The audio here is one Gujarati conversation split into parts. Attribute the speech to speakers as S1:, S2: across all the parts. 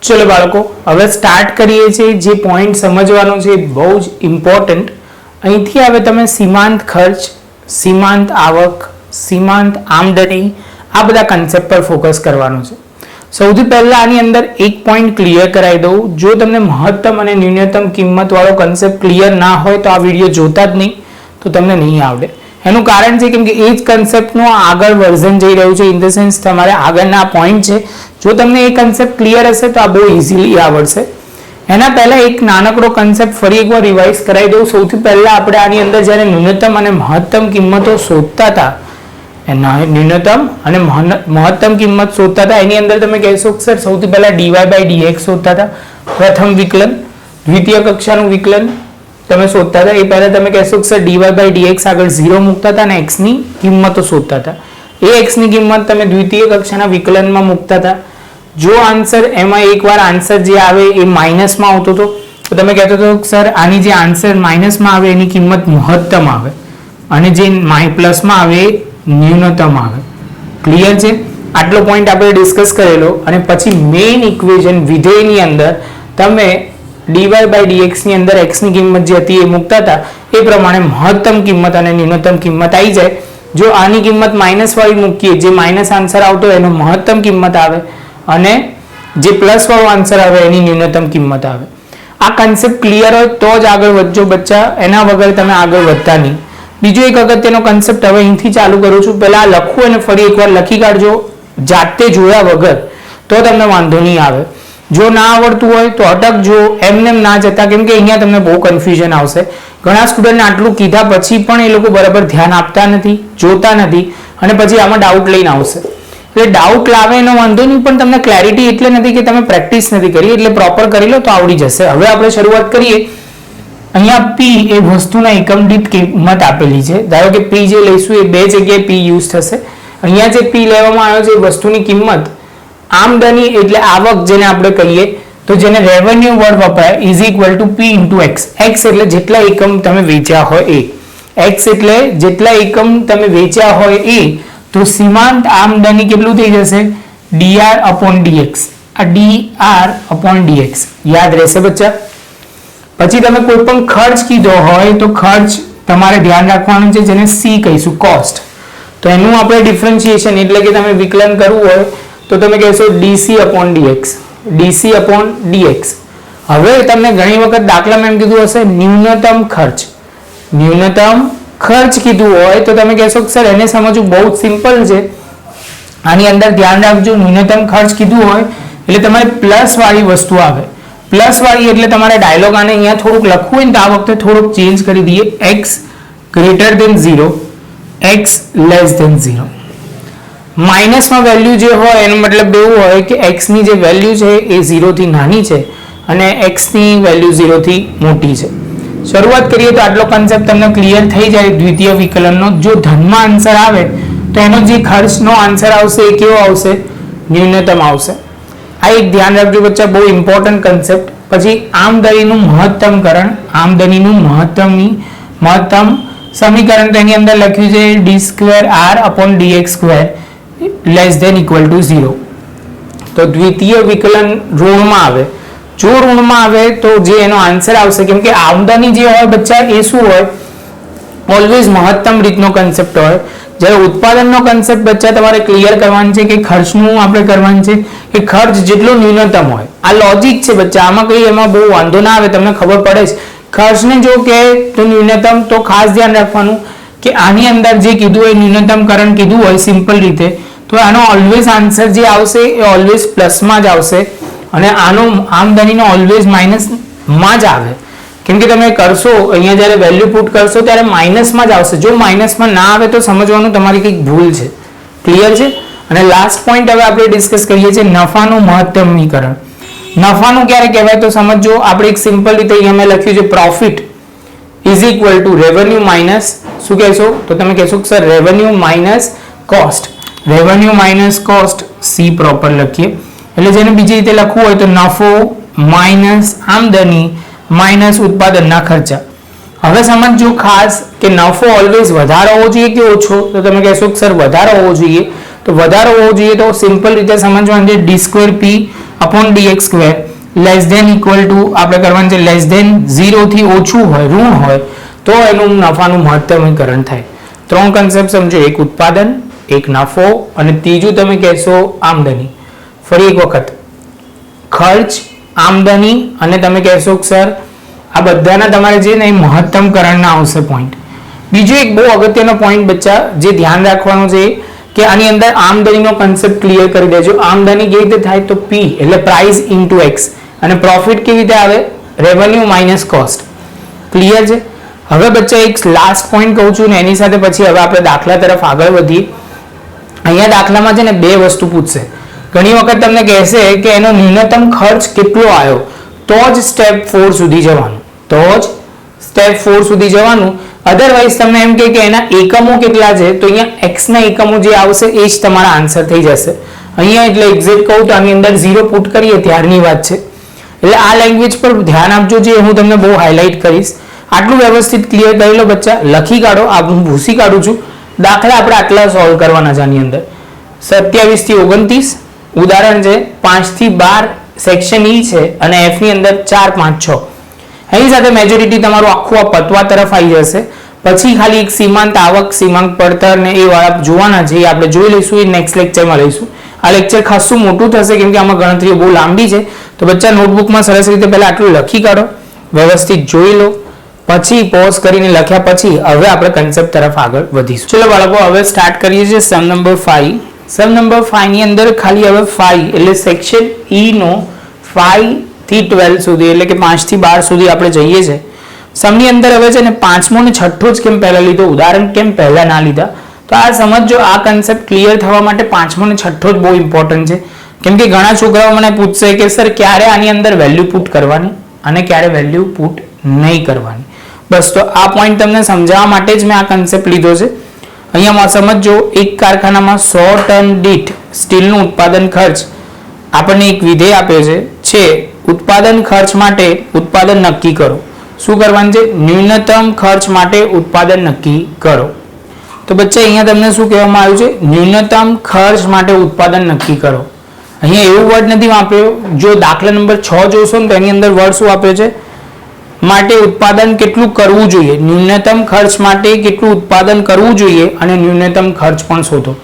S1: चलो बाळको હવે સ્ટાર્ટ કરીએ છીએ જે પોઈન્ટ સમજવાનો છે બહુ જ ઇમ્પોર્ટન્ટ અહીંથી હવે તમે સીમાંત ખર્ચ સીમાંત આવક સીમાંત આમદની આ બધા કન્સેપ્ટ પર ફોકસ કરવાનો છે સૌથી પહેલા આની અંદર એક પોઈન્ટ ક્લિયર કરાવી દઉં જો તમને મહત્તમ અને ન્યૂનતમ કિંમત વાળો કન્સેપ્ટ ક્લિયર ના હોય તો આ વિડિયો જોતા જ નહીં તો તમને નહીં આવડે એનું કારણ છે કેમ કે એ જ કન્સેપ્ટનો આગળ વર્ઝન જઈ રહ્યું છે ઇન ધ સેન્સ તમારે આગળના પોઈન્ટ છે જો તમને એ કન્સેપ્ટ ક્લિયર હશે તો આ બહુ ઇઝીલી આવડશે એના પહેલા એક નાનકડો કન્સેપ્ટ ફરી એકવાર રિવાઇઝ કરાવી દઉં સૌથી પહેલા આપણે આની અંદર જ્યારે ન્યૂનતમ અને મહત્તમ કિંમતો શોધતા હતા ન્યૂનતમ અને મહત્તમ કિંમત શોધતા હતા એની અંદર તમે કહેશો કે સર સૌથી પહેલા dy/dx શોધતા હતા પ્રથમ વિકલન દ્વિતીય કક્ષાનું વિકલન તમે શોધતા હતા એ પહેલા તમે કહેશો કે સર dy/dx આગળ 0 મૂકતા હતા અને x ની કિંમતો શોધતા હતા એ x ની કિંમત તમે દ્વિતીય કક્ષાના વિકલનમાં મૂકતા હતા જો આન્સર એમાં એકવાર આન્સર જે આવે એ માઈનસમાં આવતો હતો તો તમે કહેતો હતો સર આની જે આન્સર માઈનસમાં આવે એની કિંમત મહત્તમ આવે અને જે પ્લસમાં આવે ન્યૂનતમ આવે ક્લિયર છે આટલો પોઈન્ટ આપણે ડિસ્કસ કરેલો અને પછી મેઇન ઇક્વેશન વિધેયની અંદર તમે dy/dx ની અંદર x ની કિંમત જે હતી એ મૂકતા હતા એ પ્રમાણે મહત્તમ કિંમત અને ન્યૂનતમ કિંમત આવી જાય જો આની કિંમત માઈનસ વાળી મૂકીએ જે માઈનસ આન્સર આવતો એનો મહત્તમ કિંમત આવે અને જે પ્લસ વાળો આન્સર આવે એની ન્યૂનતમ કિંમત આવે આ કન્સેપ્ટ ક્લિયર હોય તો જ આગળ વધજો બચ્ચા એના વગર તમે આગળ વધતા નહીં બીજો એક અગત્યનો કન્સેપ્ટ હવે અહીંથી ચાલુ કરું છું પહેલા લખવું અને ફરી એકવાર લખી કાઢજો જાતે જોયા વગર તો તમને વાંધો નહીં આવે જો ના આવડતું હોય તો અટકજો એમને ના જતા કેમ કે અહીંયા તમને બહુ કન્ફ્યુઝન આવશે ઘણા સ્ટુડન્ટને આટલું કીધા પછી પણ એ લોકો બરાબર ધ્યાન આપતા નથી જોતા નથી અને પછી આમાં ડાઉટ લઈને આવશે એટલે ડાઉટ લાવે એનો વાંધો નહીં પણ તમને ક્લેરિટી એટલે નથી કે તમે પ્રેક્ટિસ નથી કરી એટલે પ્રોપર કરી લો તો આવડી જશે હવે આપણે શરૂઆત કરીએ અહીંયા p એ વસ્તુના એકમ દીઠ કિંમત આપેલી છે ધારો કે p જે લઈશું એ બે જગ્યાએ p યુઝ થશે અહીંયા જે p લેવામાં આવ્યો છે એ વસ્તુની કિંમત આમદની એટલે આવક જેને આપણે કહીએ તો જેને રેવન્યુ વર્ડ વપરાય is equal two p into x x એટલે જેટલા એકમ તમે વેચ્યા હોય એ x એટલે જેટલા એકમ તમે વેચ્યા હોય એ તો સીમાંત આમદની કેટલું થઈ જશે dr/dx આ dr/dx યાદ રહેશે બચ્ચા પછી તમે કોઈ પણ ખર્ચ કીધો હોય તો ખર્ચ તમારે ધ્યાન રાખવાનું છે જેને c કહીશું કોસ્ટ તો એનું આપણે ડિફરન્શિએશન એટલે કે તમે વિકલન કરવું હોય તો તમે કહેશો dc/dx dc/dx હવે તમને ઘણી વખત દાખલામાં એમ કીધું હશે ન્યૂનતમ ખર્ચ કીધું હોય તો તમે કહેશો કે સર એને સમજવું બહુ જ સિમ્પલ છે આની અંદર ધ્યાન રાખજો ન્યૂનતમ ખર્ચ કીધું હોય એટલે તમારે પ્લસ વાળી વસ્તુ આવે પ્લસ વાળી એટલે તમારે ડાયલોગ આને અહીંયા થોડુંક લખવું હોય ને તો આ વખતે થોડુંક ચેન્જ કરી દઈએ x greater than 0 x less than 0 માઇનસમાં value જે હોય એનો મતલબ એવું હોય કે x ની જે વેલ્યુ છે એ 0 થી નાની છે અને x ની વેલ્યુ 0 થી મોટી છે શરૂઆત કરીએ તો આટલો કન્સેપ્ટ તમને ક્લિયર થઈ જાય દ્વિતીય વિકલનનો જો ધનમાં આન્સર આવે તો એનો જે ખર્ચનો આન્સર આવશે એ કેવો આવશે ન્યૂનતમ આવશે આ એક ધ્યાન રાખજો બચ્ચા બહુ ઇમ્પોર્ટન્ટ કન્સેપ્ટ પછી આમદનીનું મહત્તમ સમીકરણ તો એની અંદર લખ્યું છે d2r/dx² less than equal to 0 તો દ્વિતીય વિકલન ઋણમાં આવે જો ઋણમાં આવે તો જે એનો આન્સર આવશે કેમ કે આમદની જે હોય બચ્ચા એ શું હોય ઓલવેઝ મહત્તમ રીતનો કન્સેપ્ટ હોય જ્યારે ઉત્પાદનનો કન્સેપ્ટ બચ્ચા તમારે ક્લિયર કરવાનું છે કે ખર્ચનું આપણે કરવાનું છે કે ખર્ચ જેટલો ન્યૂનતમ હોય આ લોજિક છે બચ્ચા આમાં કઈ એમાં બહુ વાંધો ના આવે તમને ખબર પડે છે ખર્ચને જો કે તો ન્યૂનતમ તો ખાસ ધ્યાન રાખવાનું કે આની અંદર જે કીધું હોય ન્યૂનતમકરણ કીધું હોય સિમ્પલ રીતે તો આનો ઓલવેઝ આન્સર જે આવશે એ ઓલવેઝ પ્લસમાં જ આવશે અને આનો આમદનીનો ઓલવેઝ માઇનસમાં જ આવે કેમ કે તમે કરશો અહીંયા જ્યારે વેલ્યુ પુટ કરશો ત્યારે માઇનસમાં જ આવશે જો માઇનસમાં ના આવે તો સમજવાનું તમારી કંઈક ભૂલ છે ક્લિયર છે અને લાસ્ટ પોઈન્ટ હવે આપણે ડિસ્કસ કરીએ છીએ નફાનું મહત્તમીકરણ નફાનું ક્યારે કહેવાય તો સમજો આપણે એક સિમ્પલ રીતે અહીંયા મેં લખ્યું છે profit is equal two revenue minus શું કહેશો તો તમે કહેશો કે sir revenue minus cost C proper લખીએ એટલે જેને બીજી રીતે લખવું હોય તો નફો માઇનસ આમદની માઇનસ ઉત્પાદનના ખર્ચા હવે સમજો ખાસ કે નફો ઓલવેઝ વધારે હોવો જોઈએ કે ઓછો તો તમે કહેશો કે સર વધારે હોવો જોઈએ તો વધારે હોવો જોઈએ તો સિમ્પલ રીતે સમજવાનું છે d2p/dx² upon dx square less than equal to આપણે કરવાનું છે લેસ ધેન 0 થી ઓછું હોય ઋણ હોય તો એનું નફાનું મહત્તમીકરણ થાય. ત્રણ કન્સેપ્ટ સમજો, એક ઉત્પાદન, એક નફો અને ત્રીજું તમે કહેશો આમદની. ફરી એક વખત ખર્ચ, આમદની અને તમે કહેશો કે સર આ બધાના તમારે જે ને મહત્તમકરણના આવશે પોઈન્ટ. બીજો એક બહુ અગત્યનો પોઈન્ટ બચ્ચા જે ધ્યાન રાખવાનું છે કે આની અંદર આમદનીનો કન્સેપ્ટ ક્લિયર કરી દેજો. આમદની કેવી રીતે થાય તો P એટલે પ્રાઇસ ઇન્ટુ X અને પ્રોફિટ કેવી રીતે આવે રેવન્યુ માઇનસ કોસ્ટ. ક્લિયર છે? હવે બચ્ચા એક લાસ્ટ પોઈન્ટ કહું છું ને એની સાથે પછી હવે આપણે દાખલા તરફ આગળ વધીએ. અહીંયા દાખલામાં છે ને બે વસ્તુ પૂછશે. ઘણી વખત તમને કહેશે કે એનો ન્યૂનતમ ખર્ચ કેટલો આવ્યો તો જ સ્ટેપ 4 સુધી જવાનું, તો જ સ્ટેપ 4 સુધી જવાનું. અધરવાઇઝ તમને એમ કે એના એકમો કેટલા છે તો અહીંયા x ના એકમો જે આવશે એ જ તમારા આન્સર થઈ જશે. અહીંયા એટલે એક્ઝેક્ટ કહું તો આની અંદર 0 પુટ કરીએ ત્યારની વાત છે. એટલે આ લેંગ્વેજ પર ધ્યાન આપજો, જે હું તમને બહુ હાઇલાઇટ કરીશ. આટલું વ્યવસ્થિત ક્લિયર કરી લો બચ્ચા, લખી કાઢો. આ હું ભૂસી કાઢું છું. દાખલા આપણે આટલા સોલ્વ કરવાના છે આની અંદર. 27 થી 29 ઉદાહરણ છે, 5 થી 12 સેક્શન ઈ છે અને F ની અંદર 4 5 6. એની સાથે મેજોરિટી તમારું આખું આ પતવા તરફ આવી જશે. પછી ખાલી એક સીમાંત આવક, સીમાંત પડતર ને એ વાળા જોવાના છે, એ આપણે જોઈ લઈશું, એ નેક્સ્ટ લેક્ચરમાં લઈશું. આ લેક્ચર ખાસું મોટું થશે કેમ કે આમાં ગણતરીઓ બહુ લાંબી છે. તો બચ્ચા નોટબુકમાં સરસ રીતે પહેલા આટલું લખી કાઢો, વ્યવસ્થિત જોઈ લો, પછી પોઝ કરીને લખ્યા પછી હવે આપણે કન્સેપ્ટ તરફ આગળ વધીશું. ચલો બાળકો, હવે સ્ટાર્ટ કરીએ છીએ સમ નંબર 5. સમ નંબર 5 ની અંદર ખાલી હવે 5 એટલે સેક્શન ઈ નો 5 થી 12 સુધી એટલે કે 5 થી 12 સુધી આપણે જઈએ છે. સમની અંદર હવે છે ને પાંચમો ને છઠ્ઠો જ કેમ પહેલા લીધો, ઉદાહરણ કેમ પહેલા ના લીધા, તો આ સમજો. આ કન્સેપ્ટ ક્લિયર થવા માટે પાંચમો ને છઠ્ઠો જ બહુ ઇમ્પોર્ટન્ટ છે. કેમ કે ઘણા છોકરાઓ મને પૂછશે કે સર ક્યારે આની અંદર વેલ્યુ પુટ કરવાની અને ક્યારે વેલ્યુ પુટ નહીં કરવાની. બસ તો આ પોઈન્ટ તમને સમજાવવા માટે જ મેં આ કન્સેપ્ટ લીધો છે. અહીંયા સમજો, એક કારખાનામાં 100 ટન દીઠ સ્ટીલનું ઉત્પાદન ખર્ચ આપણને એક વિધેય આપ્યો છે ઉત્પાદન ખર્ચ માટે ઉત્પાદન નક્કી કરો. શું કરવાનું છે? ન્યૂનતમ ખર્ચ માટે ઉત્પાદન નક્કી કરો. તો બચ્ચા અહીંયા તમને શું કહેવામાં આવ્યું છે? ન્યૂનતમ ખર્ચ માટે ઉત્પાદન નક્કી કરો. અહીંયા એવું વર્ડ નથી વાપર્યો. જો દાખલા નંબર 6 જોશો ને તો એની અંદર વર્ડ શું આપ્યો છે? માટે ઉત્પાદન કેટલું કરવું જોઈએ, ન્યૂનતમ ખર્ચ માટે કેટલું ઉત્પાદન કરવું જોઈએ અને ન્યૂનતમ ખર્ચ પણ શોધો.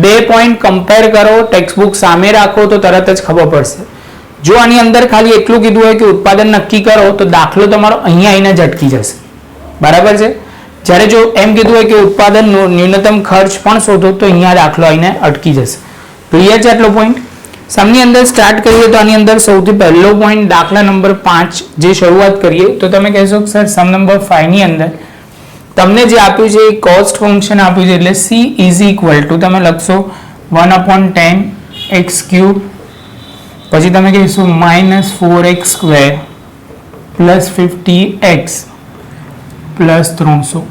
S1: બે પોઈન્ટ કમ્પેર કરો, ટેક્સ્ટબુક સામે રાખો તો તરત જ ખબર પડશે. જો આની અંદર ખાલી એટલું કીધું હોય કે ઉત્પાદન નક્કી કરો તો દાખલો તમારો અહીંયા આવીને જ અટકી જશે. બરાબર છે? જ્યારે જો એમ કીધું હોય કે ઉત્પાદન ન્યૂનતમ ખર્ચ પણ શોધો તો અહીંયા દાખલો આવીને અટકી જશે. ક્લિયર છે આટલો પોઈન્ટ? સમની અંદર સ્ટાર્ટ કરીએ તો આની અંદર સૌથી પહેલો પોઈન્ટ દાખલા નંબર 5 જે શરૂઆત કરીએ તો તમે કહેશો કે સર સમ નંબર 5 ની અંદર તમને જે આપ્યું છે એ કોસ્ટ ફંક્શન આપ્યું છે એટલે C ઇઝ ઇક્વલ ટુ તમે લખશો 1/10 x ક્યુબ, પછી તમે કહેશો -4x square plus 50x plus 300.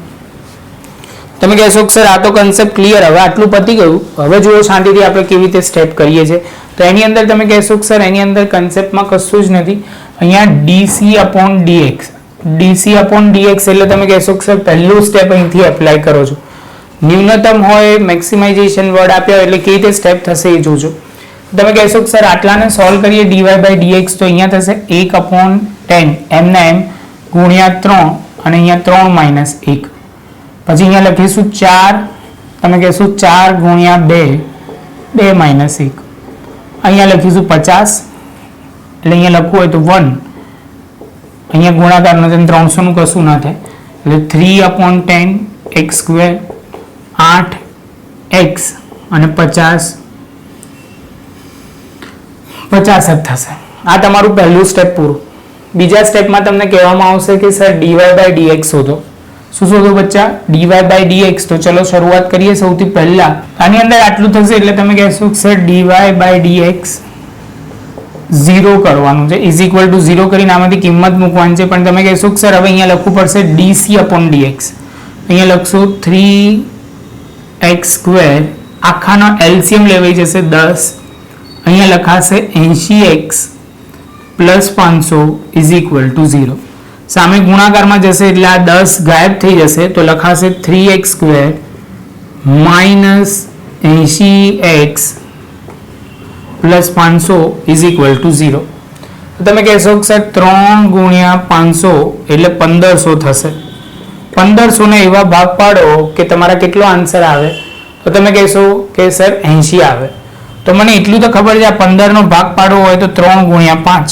S1: તમે કહેશો કે સર આ તો કન્સેપ્ટ ક્લિયર, હવે આટલું પતી ગયું, હવે જુઓ શાંતિથી આપણે કેવી રીતે સ્ટેપ કરીએ છીએ. તો એની અંદર તમે કહેશો કે સર એની અંદર કન્સેપ્ટમાં કશું જ નથી. અહીંયા dc upon dx એટલે તમે કહેશો કે સર પહેલું સ્ટેપ અહીંથી એપ્લાય કરો છો. ન્યૂનતમ હોય, મેક્સિમાઇઝેશન વર્ડ આપ્યા એટલે કેવી રીતે સ્ટેપ થશે એ જોજો. તમે કહેશો કે સર આટલાને સોલ્વ કરીએ dy/dx તો અહીંયા થશે 1/10 m ના m ગુણ્યા 3 અને અહીંયા 3 માઇનસ 1. પછી અહીંયા લખીશું 4, તમે કહેશો 4 ગુણ્યા 2 2 માઇનસ 1. અહીંયા લખીશું 50 એટલે અહીંયા લખવું હોય તો 1, અહીંયા ગુણાકાર નથી 300 નું કશું ના થાય એટલે 3/10 x સ્ક્વેર 8x અને 50 જ થશે. આ તમારું પહેલું સ્ટેપ પૂરું. બીજા સ્ટેપમાં તમને કહેવામાં આવશે કે સર dy/dx શોધો. શું શોધો બચ્ચા? dy/dx. તો ચલો શરૂઆત કરીએ. સૌથી પહેલા આની અંદર આટલું થશે એટલે તમે કહેશો કે સર dy/dx 0 કરવાનું છે, ઇઝ ઇક્વલ ટુ 0 કરીને આમાંથી કિંમત મૂકવાની છે. પણ તમે કહેશો કે સર હવે અહીંયા લખવું પડશે dc/dx. અહીંયા લખશો 3x સ્ક્વેર, આખાનો એલસીએમ લેવાઈ જશે 10, અહીંયા લખાશે 80x plus 500 is equal to 0. સામે ગુણાકારમાં જશે એટલે આ 10 ગાયબ થઈ જશે તો લખાશે 3x square minus 80x plus 500 is equal to 0. તો તમે કહેશો કે સર 3 ગુણ્યા 500 એટલે 1500 થશે. 1500 ને એવા ભાગ પાડો કે તમારા કેટલો આન્સર આવે, તો તમે કહેશો કે સર 80 આવે. તો મને એટલું તો ખબર છે આ 15 નો ભાગ પાડવો હોય તો 3 ગુણ્યા 5.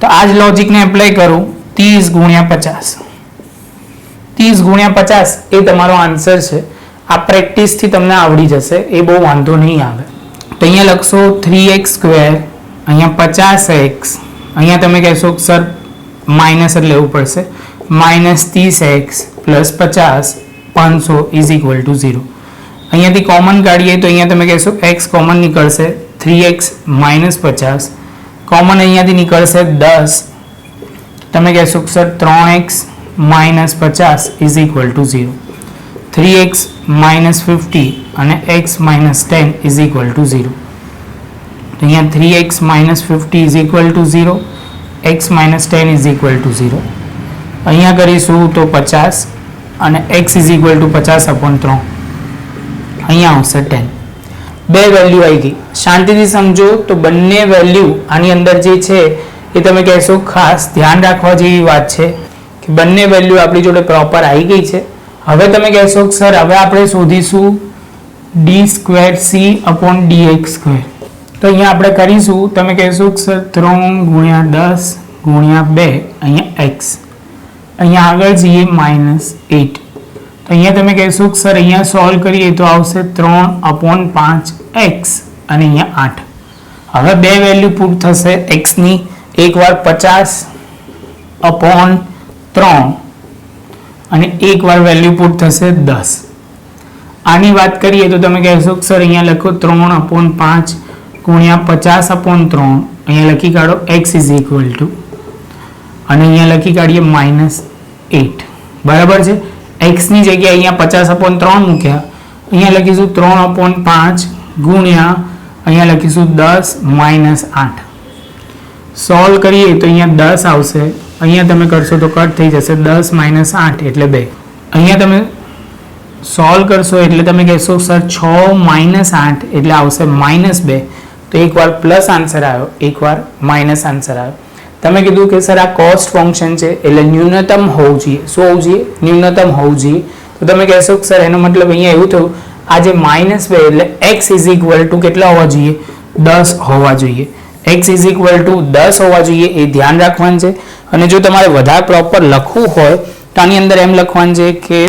S1: તો આ જ લોજિકને એપ્લાય કરું 30 ગુણ્યા 50. 30 ગુણ્યા 50 એ તમારો આન્સર છે. આ પ્રેક્ટિસથી તમને આવડી જશે, એ બહુ વાંધો નહીં આવે. તો અહીંયા લખશો 3x સ્ક્વેર, અહીંયા 50x, અહીંયા તમે કહેશો સર માઇનસ જ લેવું પડશે, minus 30x plus 50 500 is equal to 0. અહીંયાથી કોમન કાઢીએ તો અહીંયા તમે કહેશો x કોમન નીકળશે, 3x માઇનસ 50 કોમન અહીંયાથી નીકળશે 10. તમે કહેશો sir 3x minus 50 is equal to 0. 3x minus 50 અને x minus 10 is equal to 0. તો અહીંયા 3x minus 50 is equal to 0, x minus 10 is equal to 0. અહીંયા કરીશું તો 50 અને x ઇઝ ઇક્વલ ટુ 50/3. અહીંયા આવશે 10. બે વેલ્યુ આવી ગઈ. શાંતિથી સમજો તો બંને વેલ્યુ આની અંદર જે છે એ તમે કહેશો ખાસ ધ્યાન રાખવા જેવી વાત છે કે બંને વેલ્યુ આપણી જોડે પ્રોપર આવી ગઈ છે. હવે તમે કહેશો કે સર હવે આપણે શોધીશું d²c/dx². તો અહીંયા આપણે કરીશું, તમે કહેશો કે સર 3 ગુણ્યા 10 ગુણ્યા 2 અહીંયા x, અહીંયા આગળ જઈએ -8. તો અહીંયા તમે કહેશો કે સર અહીંયા સોલ્વ કરીએ તો આવશે 3/5x અને અહીંયા 8. હવે બે વેલ્યુ પુટ થશે x ની, એકવાર 50/3 અને એકવાર વેલ્યુ પુટ થશે 10. આની વાત કરીએ તો તમે કહેશો કે સર અહીંયા લખો 3/5 ગુણ્યા 50/3, અહીંયા લખી કાઢો x ઇઝ ઇક્વલ ટુ, અને અહીંયા લખી કાઢીએ -8. બરાબર છે. x ની જગ્યાએ અહીંયા 50/3 મૂક્યા, અહીંયા લખીશું 3/5 ગુણ્યા અહીંયા લખીશું 10 -8. સોલ્વ કરીએ તો અહીંયા 10 આવશે, અહીંયા તમે કરશો તો કટ થઈ જશે, 10 - 8 એટલે 2. અહીંયા તમે સોલ્વ કરશો એટલે તમે કહેશો સર 6 - 8 એટલે આવશે -2. તો એકવાર પ્લસ આન્સર આવ્યો, એકવાર માઇનસ આન્સર આવ્યો. તમે કીધું કે સર આ કોસ્ટ ફંક્શન છે એટલે ન્યૂનતમ હોવું જોઈએ. શું હોવું જોઈએ? ન્યૂનતમ હોવું જોઈએ. તો તમે કહેશો કે સર એનો મતલબ અહીંયા એવું થયું આ જે -2 એટલે x ઇઝ ઇક્વલ ટુ કેટલા હોવા જોઈએ? 10 હોવા જોઈએ. x ઇઝ ઇક્વલ ટુ 10 હોવા જોઈએ, એ ધ્યાન રાખવાનું છે. અને જો તમારે વધારે પ્રોપર લખવું હોય તો આની અંદર એમ લખવાનું છે કે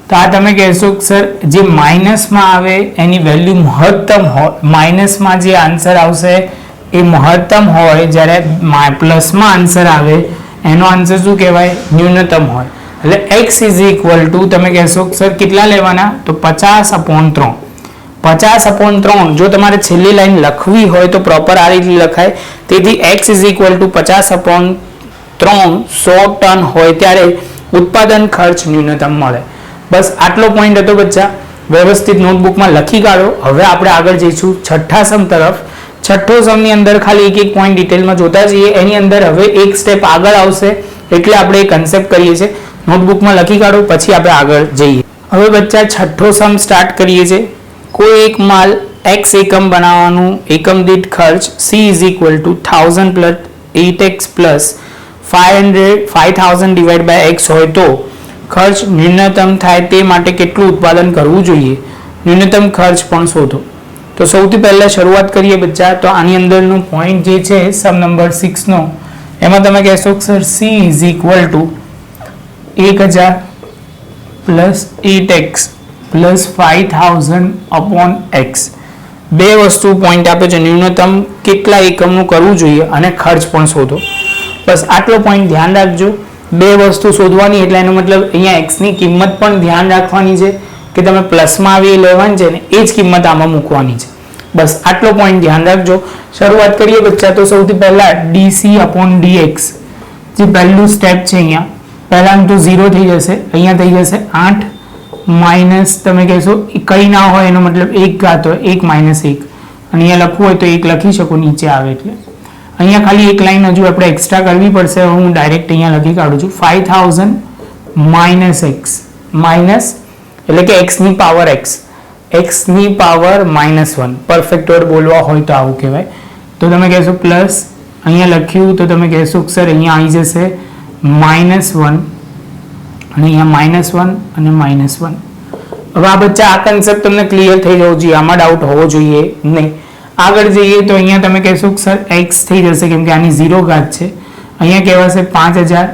S1: તો આ તમે કહેશો કે સર જે માઇનસમાં આવે એની વેલ્યુ મહત્તમ હોય, માઇનસમાં જે આન્સર આવશે એ મહત્તમ હોય, જ્યારે પ્લસમાં આન્સર આવે એનો આન્સર શું કહેવાય? ન્યૂનતમ હોય. એટલે x ઇઝ ઇક્વલ ટુ તમે કહેશો કે સર કેટલા લેવાના? તો 50/3. 50/3 જો તમારે છેલ્લી લાઈન લખવી હોય તો પ્રોપર આ રીતે લખાય. તેથી x is equal to 50/3 100 ton હોય ત્યારે ઉત્પાદન ખર્ચ ન્યૂનતમ મળે. બસ આટલો પોઈન્ટ હતો બચ્ચા, વ્યવસ્થિત નોટબુકમાં લખી કાઢો. હવે આપણે આગળ જઈશું છઠ્ઠા સમ તરફ. છઠ્ઠો સમની અંદર ખાલી એક પોઈન્ટ ડિટેલમાં જોતા જઈએ, એની અંદર હવે એક સ્ટેપ આગળ આવશે એટલે આપણે એ કન્સેપ્ટ કરીએ છીએ. નોટબુકમાં લખી કાઢો પછી આપણે આગળ જઈએ. હવે બચ્ચા છઠ્ઠો સમ સ્ટાર્ટ કરીએ છીએ. કોઈ એક માલ x એકમ બનાવવાનું એકમ દીઠ ખર્ચ c is equal to 1000 plus 8x plus 5000 divide by x હોય તો ખર્ચ ન્યૂનતમ થાય તે માટે કેટલું ઉત્પાદન કરવું જોઈએ? ન્યૂનતમ ખર્ચ પણ શોધો. તો સૌથી પહેલા શરૂઆત કરીએ બચ્ચા. તો આની અંદરનો પોઈન્ટ જે છે સમ નંબર 6 નો, એમાં તમે કહેશો કે sir c is equal to 1000 plus 8x plus 5000/x. બે વસ્તુ પોઈન્ટ આપે છે, ન્યૂનતમ કેટલા એકમનું કરવું જોઈએ અને ખર્ચ પણ શોધો. બસ આટલો પોઈન્ટ ધ્યાન રાખજો. બે વસ્તુ શોધવાની એટલે એનો મતલબ અહીંયા x ની કિંમત પણ ધ્યાન રાખવાની છે કે તમે પ્લસમાં આવી લેવાની છે ને એ જ કિંમત આમાં મૂકવાની છે. બસ આટલો પોઈન્ટ ધ્યાન રાખજો. શરૂઆત કરીએ બચ્ચા. તો સૌથી પહેલા dc/dx જે પહેલું સ્ટેપ છે, અહીંયા પહેલાનું તો 0 થઈ જશે, અહીંયા થઈ જશે 8 માઇનસ તમે કહેશો કંઈ ના હોય એનો મતલબ 1 ઘાત હોય, 1 - 1, અને અહીંયા લખવું હોય તો 1 લખી શકો નીચે આવે એટલે. અહીંયા ખાલી એક લાઈન હજુ આપણે એક્સ્ટ્રા કરવી પડશે. હું ડાયરેક્ટ અહીંયા લખી કાઢું છું 5000 - x માઇનસ એટલે કે x ની પાવર x. x ની પાવર -1 પરફેક્ટ વર્ડ બોલવા હોય તો આવું કહેવાય. તો તમે કહેશો પ્લસ, અહીંયા લખ્યું તો તમે કહેશો કે સર અહીંયા આવી જશે -1 અને અહીંયા -1 અને -1. હવે આ બચ્ચા આ કન્સેપ્ટ તમને ક્લિયર થઈ જવો જોઈએ, આમાં ડાઉટ હોવો જોઈએ નહીં. આગળ જઈએ તો અહીંયા તમે કહેશો કે સર x થઈ જશે કેમ કે આની 0 ઘાત છે. અહીંયા કહેવાશે 5000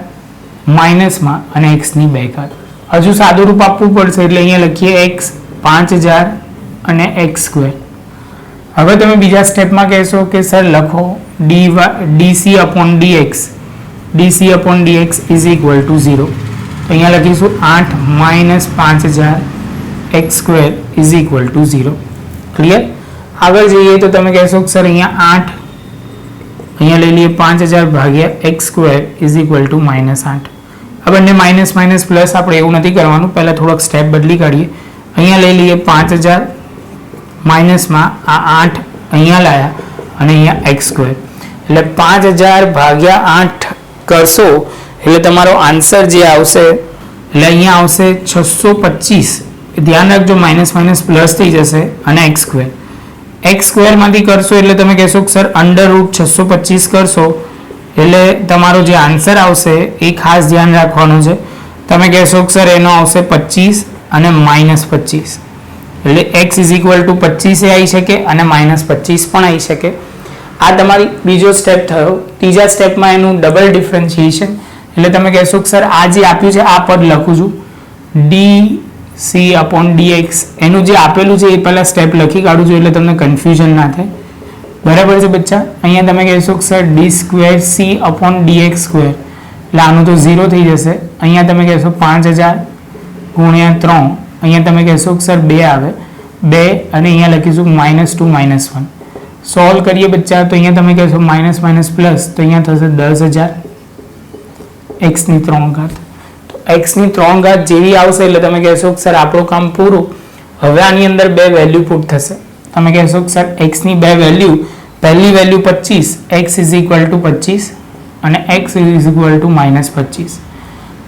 S1: માઇનસમાં અને x ની 2 ઘાત. હજુ સાદું રૂપ આપવું પડશે એટલે અહીંયા લખીએ x 5000 અને x સ્ક્વેર. હવે તમે બીજા સ્ટેપમાં કહેશો કે સર લખો dc upon dx is equal to 0. તો અહીંયા લખીશું 8 - 5000 x square is equal to 0. Clear? આગળ જઈએ તો તમે કહેશો કે સર અહીંયા 8 અહીંયા લઈ લઈએ 5000 ભાગ્યા x square is equal to -8. આ બંને માઇનસ માઇનસ પ્લસ આપણે એવું નથી કરવાનું, પહેલા થોડોક સ્ટેપ બદલી કાઢીએ. અહીંયા લઈ લઈએ 5000 માઇનસમાં આ 8 અહીંયા લાયા અને અહીંયા x સ્ક્વેર એટલે 5000 ભાગ્યા 8 કરશો એટલે તમારો આન્સર જે આવશે એટલે અહીંયા આવશે 625. ધ્યાન રાખજો માઇનસ માઇનસ પ્લસ થઈ જશે અને x સ્ક્વેર. x સ્ક્વેરમાંથી કરશો એટલે તમે કહેશો કે સર √625 કરશો એટલે તમારો જે આન્સર આવશે એ ખાસ ધ્યાન રાખવાનું છે. તમે કહેશો કે સર એનો આવશે 25 અને -25 એટલે x is equal to 25 એ આવી શકે અને -25 પણ આવી શકે. આ તમારી બીજો સ્ટેપ થયો. ત્રીજા સ્ટેપમાં એનું ડબલ ડિફરન્શિએશન એટલે તમે કહેશો કે સર આ જે આપ્યું છે આ પદ લખું છું dc upon dx એનું જે આપેલું છે એ પહેલા સ્ટેપ લખી કાઢું છું એટલે તમને કન્ફ્યુઝન ના થાય. બરાબર છે બચ્ચા? અહીંયા તમે કહેશો કે sir d2c upon dx square એટલે આનું તો 0 થઈ જશે. અહીંયા તમે કહેશો 5000 ગુણ્યા 3 અહીંયા તમે કહેશો કે સર 2 આવે 2 અને અહીંયા લખીશું -2 -1. સોલ્વ કરીએ બચ્ચા તો અહીંયા તમે કહેશો માઇનસ માઇનસ પ્લસ તો અહીંયા થશે 10000 x ની 3 ઘાત. તો x ની 3 ઘાત જેવી આવશે એટલે તમે કહેશો કે સર આપણું કામ પૂરું. હવે આની અંદર બે વેલ્યુ પુટ થશે. તમે કહેશો કે સર x ની બે વેલ્યુ, પહેલી value 25 x is equal to 25 અને x is equal to -25.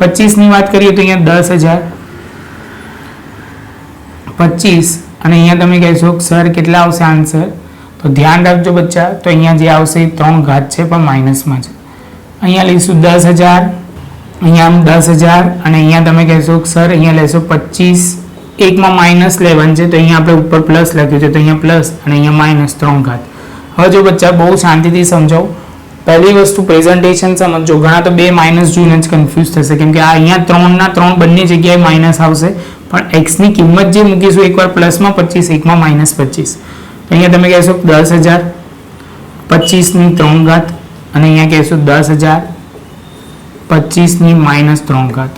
S1: 25 ની વાત કરીએ તો અહીંયા 10000 25 અને અહીંયા તમે કહેશો કે સર કેટલા આવશે આન્સર? તો ધ્યાન રાખજો બચ્ચા, તો અહીંયા જે આવશે એ 3 ઘાત છે પણ માઇનસમાં છે. અહીંયા લઈશું 10000 અહીંયા આમ 10000 અને અહીંયા તમે કહેશો કે સર અહીંયા લેશો 25 એકમાં -11 છે તો અહીંયા આપણે ઉપર પ્લસ લખ્યું છે તો અહીંયા પ્લસ અને અહીંયા -3 ઘાત. હવે જો બચ્ચા બહુ શાંતિથી સમજાવો. પહેલી વસ્તુ પ્રેઝન્ટેશન સમજો. ઘણા તો બે માઇનસ જોઈને જ કન્ફ્યુઝ થશે કેમ કે આ અહીંયા 3 ના 3 બંને જગ્યાએ માઇનસ આવશે પણ x ની કિંમત જે મૂકીશું એકવાર પ્લસમાં 25 એકમાં -25. તો અહીંયા તમે કહેશો 10000 25 ની 3 ઘાત અને અહીંયા કહેશો 10000 25 ની -3 ઘાત.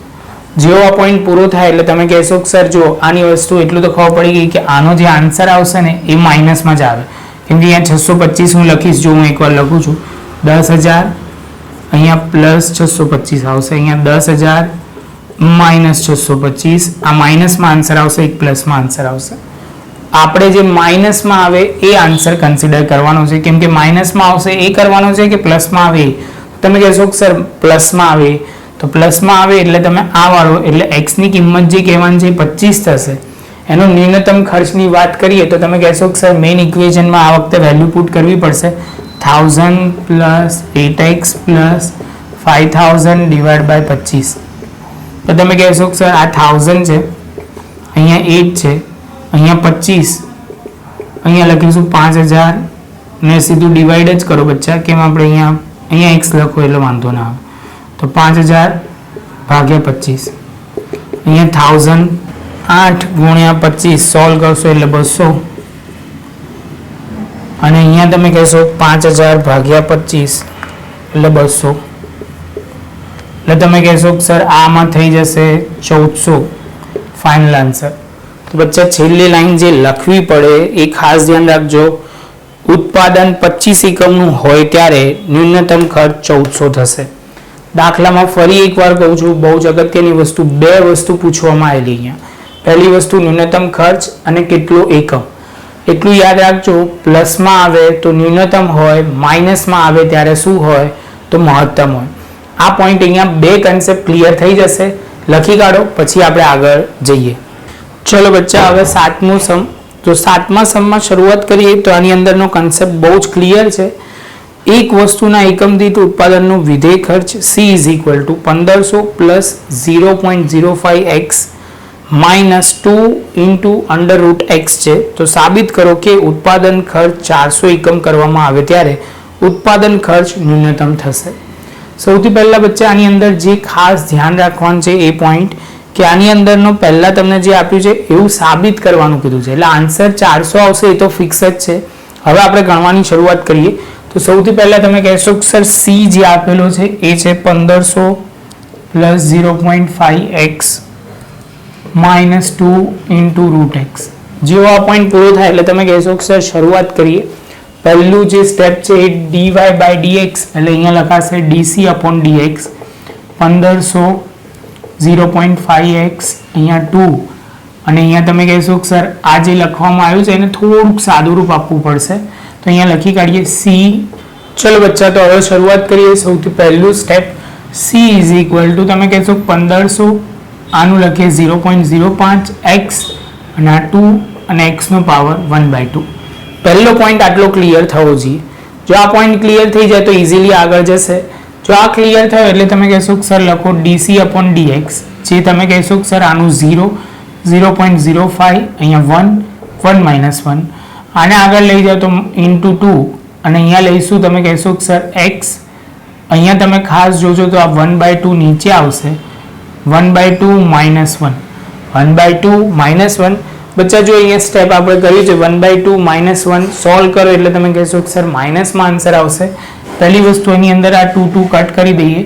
S1: જેવો આ પોઈન્ટ પૂરો થાય એટલે તમે કહેશો કે સર જો આની વસ્તુ એટલું તો ખબર પડી ગઈ કે આનો જે આન્સર આવશે ને એ માઇનસમાં જ આવે કેમ કે અહીંયા 625 હું લખીશ. જો હું એકવાર લખું છું 10000 અહીંયા +625 આવશે, અહીંયા 10000 -625 આ માઇનસમાં આન્સર આવશે, એક પ્લસમાં આન્સર આવશે. આપણે જે માઇનસમાં આવે એ આન્સર કન્સિડર કરવાનો છે કેમ કે માઇનસમાં આવશે એ કરવાનો છે કે પ્લસમાં આવે. તમે કહેશો કે સર પ્લસમાં આવે તો પ્લસમાં આવે એટલે તમે આ વાળો એટલે x ની કિંમત જે કહેવાની છે 25 થશે. એનો ન્યૂનતમ ખર્ચની વાત કરીએ તો તમે કહેશો કે સર મેઇન ઇક્વેશનમાં આ વખતે વેલ્યુ પુટ કરવી પડશે 1000 + 8x + 5000 / 25. તો તમે કહેશો કે સર આ 1000 છે, અહીંયા 8 છે, અહીંયા 25, અહીંયા લખીશું 5000 ને સીધું ડિવાઈડ જ કરો બચ્ચા કેમ આપણે અહીંયા x લખો એટલે વાંધો ના આવે. તો 5000 ભાગ્યા 25 અહીંયા 1000 8 ગુણ્યા 25 સોલ્વ કરશો એટલે 200 અને અહીંયા તમે કહેશો 5000 ભાગ્યા 25 એટલે 200 એટલે તમે કહેશો કે સર આમાં થઈ જશે 1400 ફાઇનલ આન્સર. તો બચ્ચા છેલ્લી લાઈન જે લખવી પડે એ ખાસ ધ્યાન રાખજો. ઉત્પાદન 25 એકમનું હોય ત્યારે ન્યૂનતમ ખર્ચ 1400 થશે. દાખલામાં ફરી એકવાર કહું છું બહુ જ અગત્યની વસ્તુ, બે વસ્તુ પૂછવામાં આવેલી અહીંયા. પહેલી વસ્તુ ન્યૂનતમ ખર્ચ અને કેટલો એકમ એટલું યાદ રાખજો. પ્લસમાં આવે તો ન્યૂનતમ હોય, માઇનસમાં આવે ત્યારે શું હોય તો મહત્તમ હોય. આ પોઈન્ટ અહીંયા બે કન્સેપ્ટ ક્લિયર થઈ જશે. લખી કાઢો પછી આપણે આગળ જઈએ. ચલો બચ્ચા હવે 7મું સમ તો સાતમા સમમાં શરૂઆત કરીએ તો આની અંદરનો કન્સેપ્ટ બહુ જ ક્લિયર છે. એક વસ્તુના એકમ દીઠ ઉત્પાદનનો વિધેય ખર્ચ C is equal two 1500 plus 0.05x minus 2 into under root x છે. તો સાબિત કરો કે ઉત્પાદન ખર્ચ 400 એકમ કરવામાં આવે ત્યારે ઉત્પાદન ખર્ચ ન્યૂનતમ થશે. સૌથી પહેલા બચ્ચા આની અંદર જે ખાસ ધ્યાન રાખવાનું છે એ પોઈન્ટ કે આની અંદરનો પહેલા તમને જે આપ્યું છે એવું સાબિત કરવાનું કીધું છે, એટલે આન્સર 400 આવશે એ તો ફિક્સ જ છે. હવે આપણે ગણવાની શરૂઆત કરીએ તો સૌથી પહેલા તમે કહેશો કે સર C જે આપેલો છે એ છે 1500 plus 0.5x minus 2 into root x. જેવો આ પોઈન્ટ પૂરો થાય એટલે તમે કહેશો કે સર શરૂઆત કરીએ. પહેલું જે સ્ટેપ છે એ dy બાય dx એટલે અહીંયા લખાશે dc અપોન dx 1500 0.5x અહીંયા 2 અને અહીંયા તમે કહેશો કે સર આ જે લખવામાં આવ્યું છે એને થોડુંક સાદું રૂપ આપવું પડશે તો અહીંયા લખી કાઢીએ C. ચલો બચ્ચા તો હવે શરૂઆત કરીએ. સૌથી પહેલું step C is equal two તમે કહેશો 1500 આનું લખીએ 0.05x અને આ 2 અને x નો પાવર 1/2. પહેલો પોઈન્ટ આટલો ક્લિયર થવો જોઈએ. જો આ પોઈન્ટ ક્લિયર થઈ જાય તો ઇઝીલી આગળ જશે. જો આ ક્લિયર થયો એટલે તમે કહેશો કે સર લખો dc અપોન dx જે તમે કહેશો કે સર આનું 0.05 અહીંયા 1 માઇનસ 1 આને આગળ લઈ જાઓ તો ઇન્ટુ 2 અને અહીંયા લઈશું તમે કહેશો કે સર x અહીંયા તમે ખાસ જોજો તો આ 1/2 નીચે આવશે 1/2 માઇનસ 1 1/2 માઇનસ 1. બચ્ચા જો અહીંયા સ્ટેપ આપણે કર્યું છે 1/2 માઇનસ 1 સોલ્વ કરો એટલે તમે કહેશો કે સર માઇનસમાં આન્સર આવશે. પહેલી વસ્તુ એની અંદર આ 2 કટ કરી દઈએ.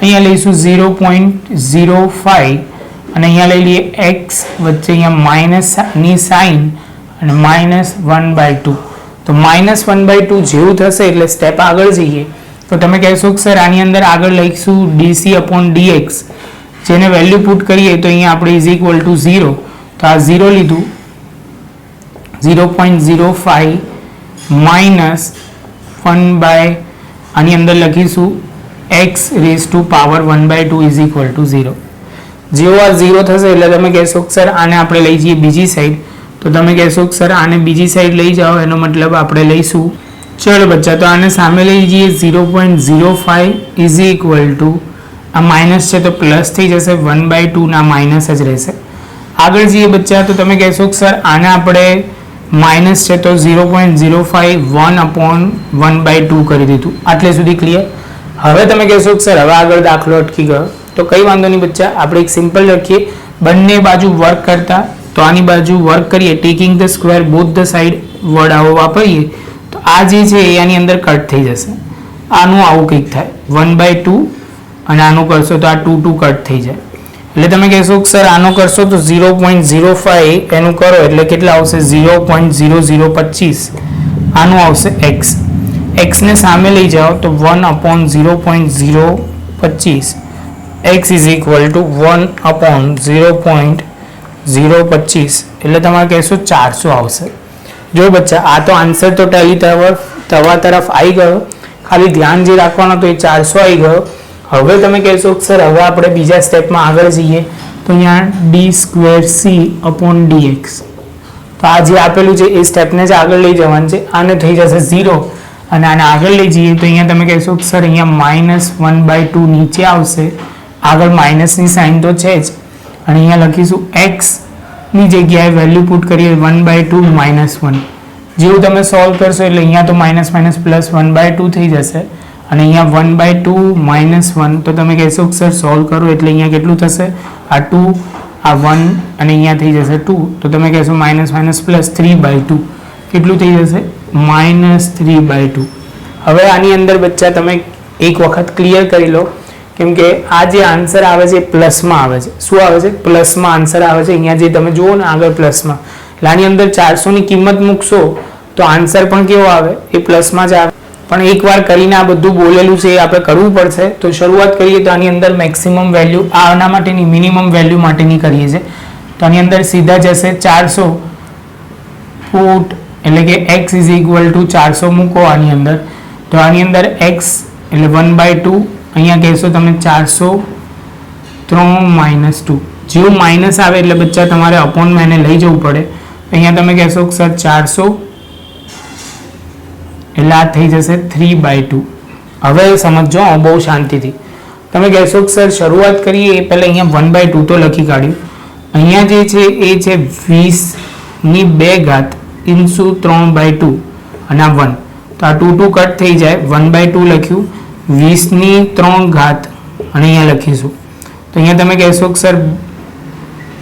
S1: અહીંયા લઈશું 0.05 અને અહીંયા લઈ લઈએ x વચ્ચે અહીંયા માઇનસની સાઇન અને માઇનસ 1/2 તો માઇનસ 1/2 જેવું થશે એટલે સ્ટેપ આગળ જઈએ તો તમે કહેશો કે સર આની અંદર આગળ લઈશું dc અપોન dx જેને વેલ્યુ પુટ કરીએ તો અહીંયા આપણે ઇઝ ઇક્વલ ટુ 0 તો આ 0 લીધું 0.05 માઇનસ 1 આની અંદર લખીશું x raise to power 1/2 is equal to 0. જેવો આ 0 થશે એટલે તમે કહેશો કે સર આને આપણે લઈ જઈએ બીજી સાઈડ તો તમે કહેશો કે સર આને બીજી સાઈડ લઈ જાઓ એનો મતલબ આપણે લઈશું. ચલો બચ્ચા તો આને સામે લઈ જઈએ 0.05 ઇઝ ઇક્વલ ટુ આ માઇનસ છે તો પ્લસ થઈ જશે 1/2 ના માઇનસ જ રહેશે. આગળ જઈએ બચ્ચા તો તમે કહેશો કે સર આને આપણે માઇનસ છે તો 0.05 1 અપોન 1/2 કરી દીધું. આટલે સુધી ક્લિયર. હવે તમે કહેશો કે સર હવે આગળ દાખલો અટકી ગયો તો કંઈ વાંધો નહીં બચ્ચા આપણે એક સિમ્પલ લખીએ બંને બાજુ વર્ક કરતા તો આની બાજુ વર્ક કરીએ taking the square both the side word આવો વાપરીએ તો આ જે છે એ આની અંદર કટ થઈ જશે. આનું આવું કંઈક થાય 1/2 અને આનું કરશો તો આ 2 કટ થઈ જાય એટલે તમે કહેશો કે સર આનો કરશો તો 0.05 એનું કરો એટલે કેટલા આવશે 0.0025 આનું આવશે x ને સામે લઈ જાઓ તો 1 upon 0.025 x is equal two 1 upon 0.025 એટલે તમારે કહેશો 400 આવશે. જો બચ્ચા આ તો આન્સર તો ટેલી તવા તરફ આવી ગયો, ખાલી ધ્યાન જે રાખવાનો તો એ 400 આવી ગયો. હવે તમે કહેશો કે સર હવે આપણે બીજા સ્ટેપમાં આગળ જઈએ તો અહીંયા d²c અપોન dx તો આ જે આપેલું છે એ સ્ટેપને જ આગળ લઈ જવાનું છે. આને થઈ જશે 0 અને આને આગળ લઈ જઈએ તો અહીંયા તમે કહેશો કે સર અહીંયા -1/2 નીચે આવશે, આગળ માઇનસની સાઇન તો છે જ અને અહીંયા લખીશું x ની જગ્યાએ વેલ્યુ પુટ કરીએ 1/2 -1. જેવું તમે સોલ્વ કરશો એટલે અહીંયા તો માઇનસ પ્લસ 1/2 થઈ જશે અને અહીંયા 1/2 -1 તો તમે કહેશો કે સર સોલ્વ કરો એટલે અહીંયા કેટલું થશે આ 2 આ 1 અને અહીંયા થઈ જશે 2 તો તમે કહેશો માઇનસ પ્લસ 3/2 કેટલું થઈ જશે -3/2. હવે આની અંદર બચ્ચા તમે એક વખત ક્લિયર કરી લો કેમ કે આ જે આન્સર આવે છે પ્લસમાં આવે છે. શું આવે છે? પ્લસમાં આન્સર આવે છે. અહીંયા જે તમે જુઓ ને આગળ પ્લસમાં એટલે આની અંદર 400 ની કિંમત મૂકશો તો આન્સર પણ કેવો આવે એ પ્લસમાં જ આવે. પણ એકવાર કરીને આ બધું બોલેલું છે એ આપણે કરવું પડશે. તો શરૂઆત કરીએ તો આની અંદર મેક્સિમમ વેલ્યુ આના માટેની મિનિમમ વેલ્યુ માટેની કરીએ છીએ તો આની અંદર સીધા જશે 400 પુટ એટલે કે x ઇઝ ઇક્વલ ટુ 400 મૂકો આની અંદર તો આની અંદર x એટલે 1/2 અહીંયા કહેશો તમે 400 3 -2 જેવું માઇનસ આવે એટલે બચ્ચા તમારે અપોનમાં એને લઈ જવું પડે અહીંયા તમે કહેશો કે સર 400 એટલે આ થઈ જશે 3/2. હવે સમજો બહુ શાંતિથી. તમે કહેશો કે સર શરૂઆત કરીએ એ પહેલાં અહીંયા 1/2 તો લખી કાઢ્યું. અહીંયા જે છે એ છે 20/2 ઇન્ટુ 3/2 અને આ 1, તો આ 2 કટ થઈ જાય. 1/2 લખ્યું, 20/3 અને અહીંયા લખીશું. તો અહીંયા તમે કહેશો કે સર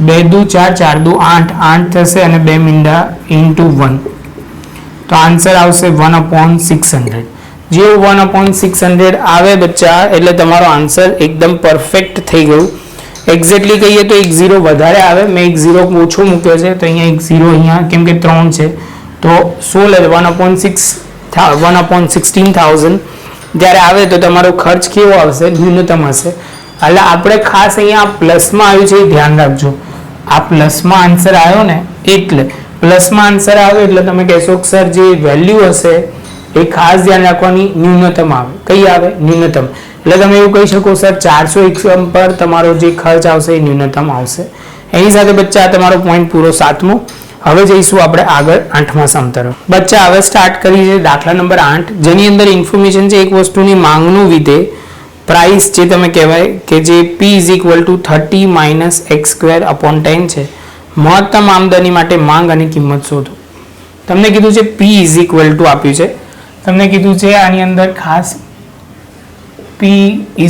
S1: 2 દુ 4, 4 દુ 8, 8 થશે અને 2 મીંડા ઇન્ટુ 1, તો આન્સર આવશે 1/600. જે 1/600 આવે બચ્ચા એટલે તમારો આન્સર એકદમ પરફેક્ટ થઈ ગયું. એક્ઝેક્ટલી કહીએ તો એક 0 વધારે આવે, મેં એક 0 ઓછો મૂક્યો છે, તો અહીંયા એક 0 અહીંયા કેમ કે 3 છે તો 1/16,000 જ્યારે આવે તો તમારો ખર્ચ કેવો આવશે? ન્યૂનતમ હશે. એટલે આપણે ખાસ અહીંયા પ્લસમાં આવ્યું છે એ ધ્યાન રાખજો. આ પ્લસમાં આન્સર આવ્યો ને, એટલે પ્લસમાં આન્સર આવ્યો એટલે તમે કહેશો કે સર જે વેલ્યુ હશે એ ખાસ ધ્યાન રાખવાની, ન્યૂનતમ આવે. કઈ આવે? ન્યૂનતમ. એટલે તમે એવું કહી શકો સર 400 એકમ પર તમારો જે ખર્ચ આવશે એ ન્યૂનતમ આવશે. એની સાથે બચ્ચા આ તમારો પોઈન્ટ પૂરો 7મો. હવે જઈશું આપણે આગળ 8મા સમ તરફ. બચ્ચા હવે સ્ટાર્ટ કરી છે દાખલા નંબર 8, જેની અંદર ઇન્ફોર્મેશન છે એક વસ્તુની માંગનું વિધેય પ્રાઇસ જે તમે કહેવાય કે જે P = 30 - x²/10 છે. મહત્તમ આમદની માટે માંગ અને કિંમત શોધો. તમને કીધું છે P = આપ્યું છે, તમને કીધું છે આની અંદર ખાસ P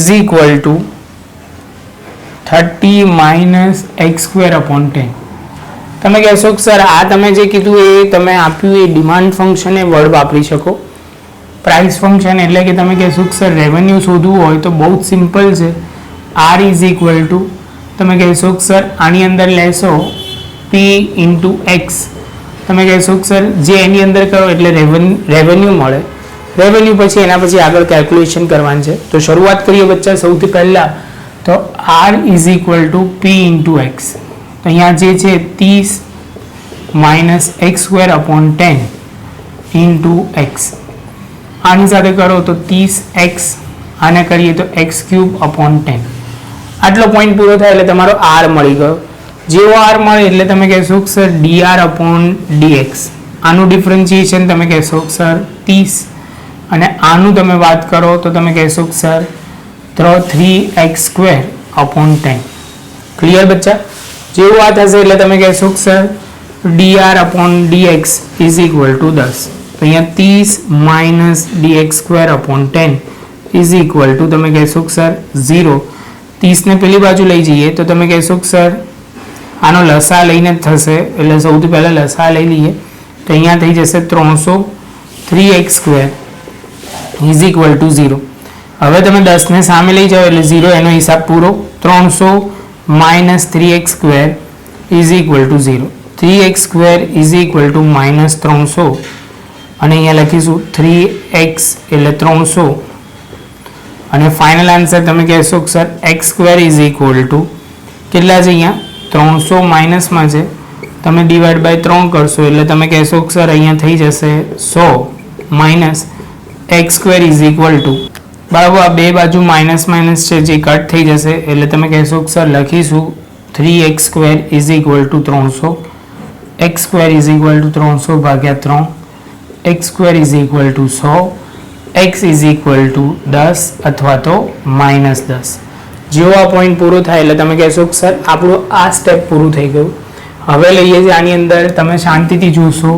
S1: = 30 - x²/10. તમે કહેશો કે સર આ તમે જે કીધું એ તમે આપ્યું એ ડિમાન્ડ ફંક્શન એ વર્ડ વાપરી શકો. પ્રાઇસ ફંક્શન એટલે કે તમે કહેશો કે સર રેવન્યુ શોધવું હોય તો બહુ જ સિમ્પલ છે. R = તમે કહેશો કે સર આની અંદર લેશો P × X. તમે કહેશો કે સર જે એની અંદર કરો એટલે રેવન્યુ મળે. રેવન્યુ પછી એના પછી આગળ કેલ્ક્યુલેશન કરવાનું છે. તો શરૂઆત કરીએ બચ્ચા સૌથી પહેલાં તો R = P × X. તો અહીંયા જે છે 30 - x²/10 × x. આની સાથે કરો તો 30x, આને કરીએ તો x³/10. આટલો પોઈન્ટ પૂરો થાય એટલે તમારો R મળી ગયો. જેવો R મળે એટલે તમે કહેશો કે સર dr/dx. આનું ડિફરન્શિએશન તમે કહેશો કે સર 30, અને આનું તમે વાત કરો તો તમે કહેશો કે સર 3x²/10. ક્લિયર બચ્ચા? જેવું આ થશે એટલે તમે કહેશો કે સર dr/dx = 10. તો અહીંયા 30 - dx²/10 = તમે કહેશો કે સર 0. 30 ને પેલી બાજુ લઈ જઈએ તો તમે કહેશો કે સર આનો લસા લઈને જ થશે, એટલે સૌથી પહેલાં લસા લઈ લઈએ તો અહીંયા થઈ જશે 300. 3x² = 0. હવે તમે 10 ને સામે લઈ જાઓ એટલે 0, એનો હિસાબ પૂરો. 300 - 3x² = 0. 3x² = -300, અને અહીંયા લખીશું 3x એટલે 300, અને ફાઇનલ આન્સર તમે કહેશો કે સર x² = કેટલા છે? અહીંયા 300 માઇનસમાં છે, તમે ડિવાઈડ બાય 3 કરશો એટલે તમે કહેશો કે સર અહીંયા થઈ જશે 100 - x². બરાબર, આ બે બાજુ માઇનસ છે જે કટ થઈ જશે એટલે તમે કહેશો કે સર લખીશું 3x² = 300, x² = 300/3, x² = 100, x = 10 અથવા તો -10. જેવો આ પોઈન્ટ પૂરો થાય એટલે તમે કહેશો કે સર આપણું આ સ્ટેપ પૂરું થઈ ગયું. હવે લઈએ છીએ આની અંદર તમે શાંતિથી જોશો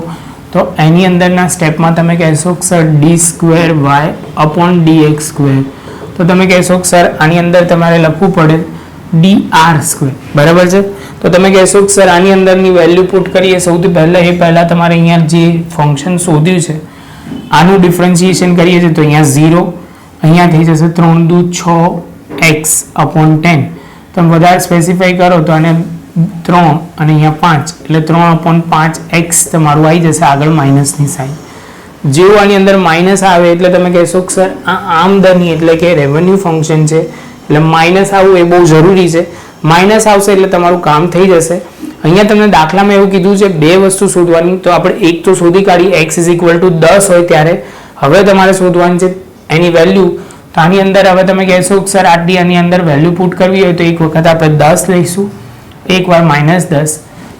S1: તો એની અંદરના સ્ટેપમાં તમે કહેશો કે સર d²y/dx². તો તમે કહેશો કે સર આની અંદર તમારે લખવું પડે dr². બરાબર છે? તો તમે કહેશો કે સર આની અંદરની વેલ્યુ પુટ કરીએ. સૌથી પહેલાં તમારે અહીંયા જે ફંક્શન શોધ્યું છે આનું ડિફરન્શિએશન કરીએ છીએ તો અહીંયા 0, અહીંયા થઈ જશે 3 દુ 6x/10. તમે વધારે સ્પેસિફાઈ કરો તો આને 3 અને અહીંયા 5 એટલે 3/5x તમારું આવી જશે આગળ માઇનસની સાઈન. જેવું આની અંદર માઇનસ આવે એટલે તમે કહેશો કે સર આ આમદની એટલે કે રેવન્યુ ફંક્શન છે, એટલે માઇનસ આવવું એ બહુ જરૂરી છે. માઇનસ આવશે એટલે તમારું કામ થઈ જશે. અહીંયા તમને દાખલામાં એવું કીધું છે બે વસ્તુ શોધવાની, તો આપણે એક તો શોધી કાઢી x = 10 હોય ત્યારે. હવે તમારે શોધવાની છે એની વેલ્યુ. તો આની અંદર હવે તમે કહેશો કે સર આની અંદર વેલ્યુ પુટ કરવી હોય તો એક વખત આપણે 10 લઈશું, એકવાર -10.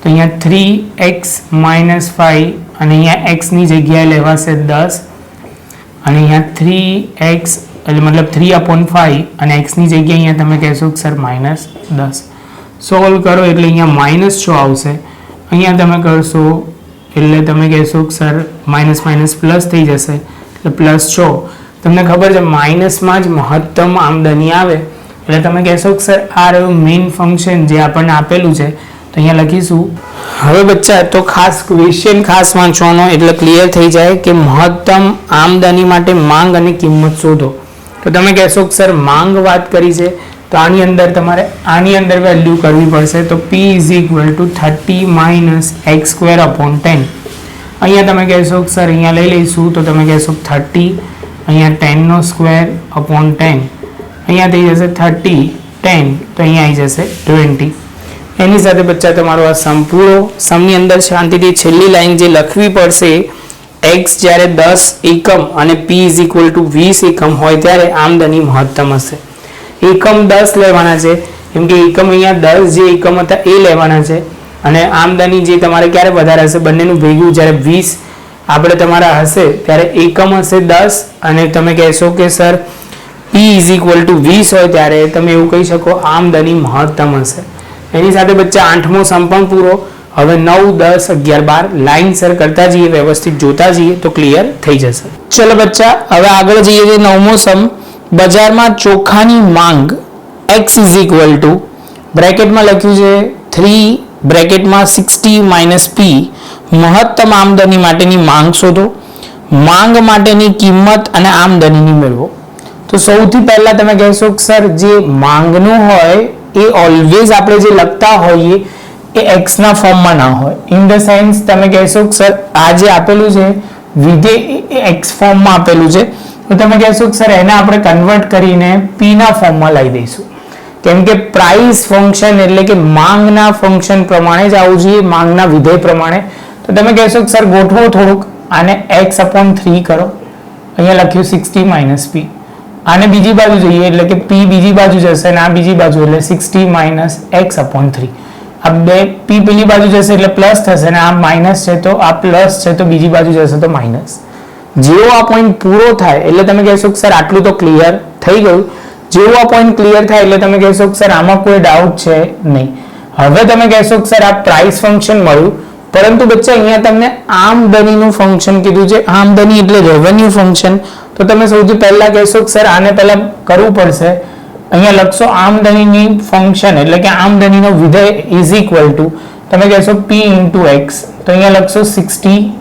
S1: તો અહીંયા 3x - 5 અને અહીંયા x ની જગ્યાએ લેવાશે 10 અને અહીંયા 3x એટલે મતલબ 3/5 અને x ની જગ્યાએ અહીંયા તમે કહેશો કે સર -10 સોલ્વ કરો એટલે અહીંયા -6 આવશે, અહીંયા તમે કરશો એટલે તમે કહેશો કે સર માઇનસ પ્લસ થઈ જશે એટલે +6. તમને ખબર છે માઇનસમાં જ મહત્તમ આમદની આવે એટલે તમે કહેશો કે સર આ રહ્યું મેઇન ફંક્શન જે આપણને આપેલું છે, તો અહીંયા લખીશું. હવે બચ્ચા તો ખાસ ક્વેશ્ચન ખાસ વાંચવાનો એટલે ક્લિયર થઈ જાય કે મહત્તમ આમદની માટે માંગ અને કિંમત શોધો. તો તમે કહેશો કે સર માંગ વાત કરી છે તો આની અંદર તમારે આની અંદર વેલ્યુ કરવી પડશે. તો P = 30 - x²/10. અહીંયા તમે કહેશો કે સર અહીંયા લઈ લઈશું તો તમે કહેશો 30, અહીંયા 10^2/10, અહીંયા થઈ જશે 30, 10 તો અહીંયા આવી જશે 20. એની સાથે બચ્ચા તમારો આ સમ પૂરો. સમની અંદર શાંતિથી છેલ્લી લાઈન જે લખવી પડશે, x જ્યારે 10 એકમ અને P = 20 એકમ હોય ત્યારે આમદની મહત્તમ હશે. એકમ 10 લેવાના છે કેમ કે એકમ અહીંયા 10 જે એકમ હતા એ લેવાના છે અને આમદની જે તમારે ક્યારે વધારે હશે બંનેનું ભેગું જ્યારે 20 આપણે તમારા હશે ત્યારે એકમ હશે 10 અને તમે કહેશો કે સર P = 20 હોય ત્યારે તમે એવું કહી શકો આમદની મહત્તમ હશે. એની સાથે બચ્ચા 8મો સમ પણ પૂરો. હવે 9, 10, 11, 12 લાઈનસર કરતા જઈએ, વ્યવસ્થિત જોતા જઈએ તો ક્લિયર થઈ જશે. ચલો બચ્ચા હવે આગળ જઈએ છીએ 9મો સમ. બજારમાં ચોખાની માંગ x = બ્રેકેટમાં લખ્યું છે 3 બ્રેકેટમાં 60 - p મહત્તમ આમદની માટેની માંગ શોધો. માંગ માટેની કિંમત અને આમદનીની મેળવો. તો સૌથી પહેલા તમે કહેશો કે સર જે માંગનું હોય એ ઓલવેઝ આપણે જે લખતા હોઈએ એ x ના ફોર્મમાં ના હોય. ઇન ધ સેન્સ તમે કહેશો કે સર આ જે આપેલું છે વિધેય x ફોર્મમાં આપેલું છે તો તમે કહેશો કે સર એને આપણે કન્વર્ટ કરીને p ના ફોર્મમાં લઈ દઈશું. કેમ કે પ્રાઇસ ફંક્શન એટલે કે માંગના ફંક્શન પ્રમાણે જ આવું જોઈએ, માંગના વિધેય પ્રમાણે. તો તમે કહેશો કે સર ગોઠવો થોડુંક આને x/3 કરો. અહીંયા લખ્યું 60 - p. આને બીજી બાજુ જોઈએ એટલે કે p બીજી બાજુ જશે અને આ બીજી બાજુ એટલે 60 - x/3. આ બે p પેલી બાજુ જશે એટલે પ્લસ થશે અને આ માઇનસ છે તો આ પ્લસ છે તો બીજી બાજુ જશે તો માઇનસ. જેવો આ પોઈન્ટ પૂરો થાય એટલે તમે કહેશો કે સર આટલું તો ક્લિયર થઈ ગયું. જેવો આ પોઈન્ટ ક્લિયર થાય એટલે તમે કહેશો કે સર આમાં કોઈ ડાઉટ છે નહીં. હવે તમે કહેશો કે સર આ પ્રાઇસ ફંક્શન મળ્યું પરંતુ બચ્ચા અહીંયા તમને આમદનીનું ફંક્શન કીધું છે. આમદની એટલે રેવન્યુ ફંક્શન. તો તમે સૌથી પહેલા કહેશો કે સર આને પહેલા કરવું પડશે. અહીંયા લખશો આમદનીની ફંક્શન એટલે કે આમદનીનો વિધેય = તમે કહેશો p * x. તો અહીંયા લખશો 60 -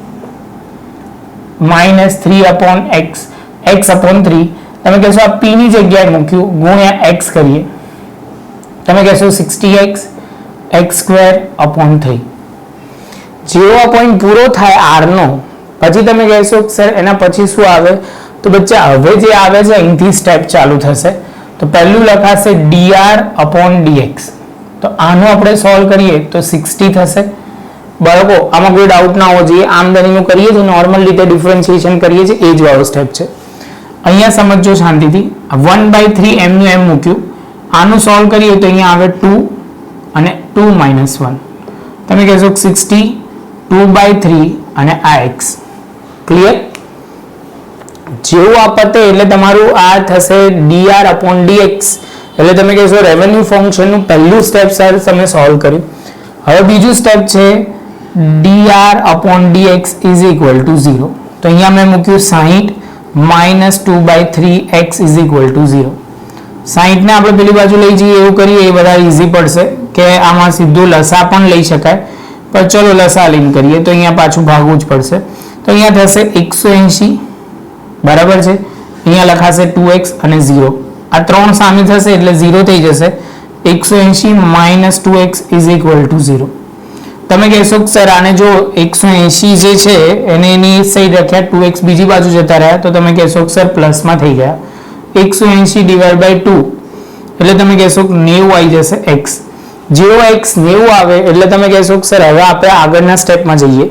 S1: 3/x x/3. તમે કહેશો આ p ની જગ્યાએ મૂક્યું ગુણ્યા x કરીએ. તમે કહેશો 60x x²/3. જેવો આ પોઈન્ટ પૂરો થાય r નો પછી તમે કહેશો કે સર એના પછી શું આવે તો બચ્ચા હવે જે આવે છે અહીંથી સ્ટેપ ચાલુ થશે. તો પહેલું લખાશે dr/dx. તો આનું આપણે સોલ્વ કરીએ તો 60 થશે. બરાબર, આમાં કોઈ ડાઉટ ના હોવો જોઈએ. આમદનીનું કરીએ છીએ નોર્મલ રીતે ડિફરન્શિએશન કરીએ છીએ એ જ વાળો સ્ટેપ છે. અહીંયા સમજો શાંતિથી 1/3 m નું m મૂક્યું. આનું સોલ્વ કરીએ તો અહીંયા આવે 2 અને 2 - 1. તમે કહેશો 60 2/3 અને આ x. ક્લિયર? જેવું આ પતે એટલે તમારું આ થશે dr/dx. એટલે તમે કહેશો રેવન્યુ ફંક્શનનું પહેલું સ્ટેપ સર તમે સોલ્વ કર્યું. હવે બીજું સ્ટેપ છે dr/dx = 0. તો અહીંયા મેં મૂક્યું 60 - 2/3x = 0. 60 ને આપણે પેલી બાજુ લઈ જઈએ એવું કરીએ એ બધા ઈઝી પડશે કે આમાં સીધું લસા પણ લઈ શકાય, પણ ચલો લસા લઈને કરીએ તો અહીંયા પાછું ભાગવું જ પડશે. તો અહીંયા થશે 180 બરાબર છે. અહીંયા લખાશે 2x અને 0. આ ત્રણ સામે થશે એટલે 0 થઈ જશે. 180 - 2x = 0. તમે કહેશો કે સર આને જો 180 જે છે એને એની સાઈડ રાખ્યા 2x બીજી બાજુ જતા રહ્યા તો તમે કહેશો કે સર પ્લસમાં થઈ ગયા. 180/2 એટલે તમે કહેશો કે 90 આવી જશે x. જેવો x 90 આવે એટલે તમે કહેશો કે સર હવે આપણે આગળના સ્ટેપમાં જઈએ.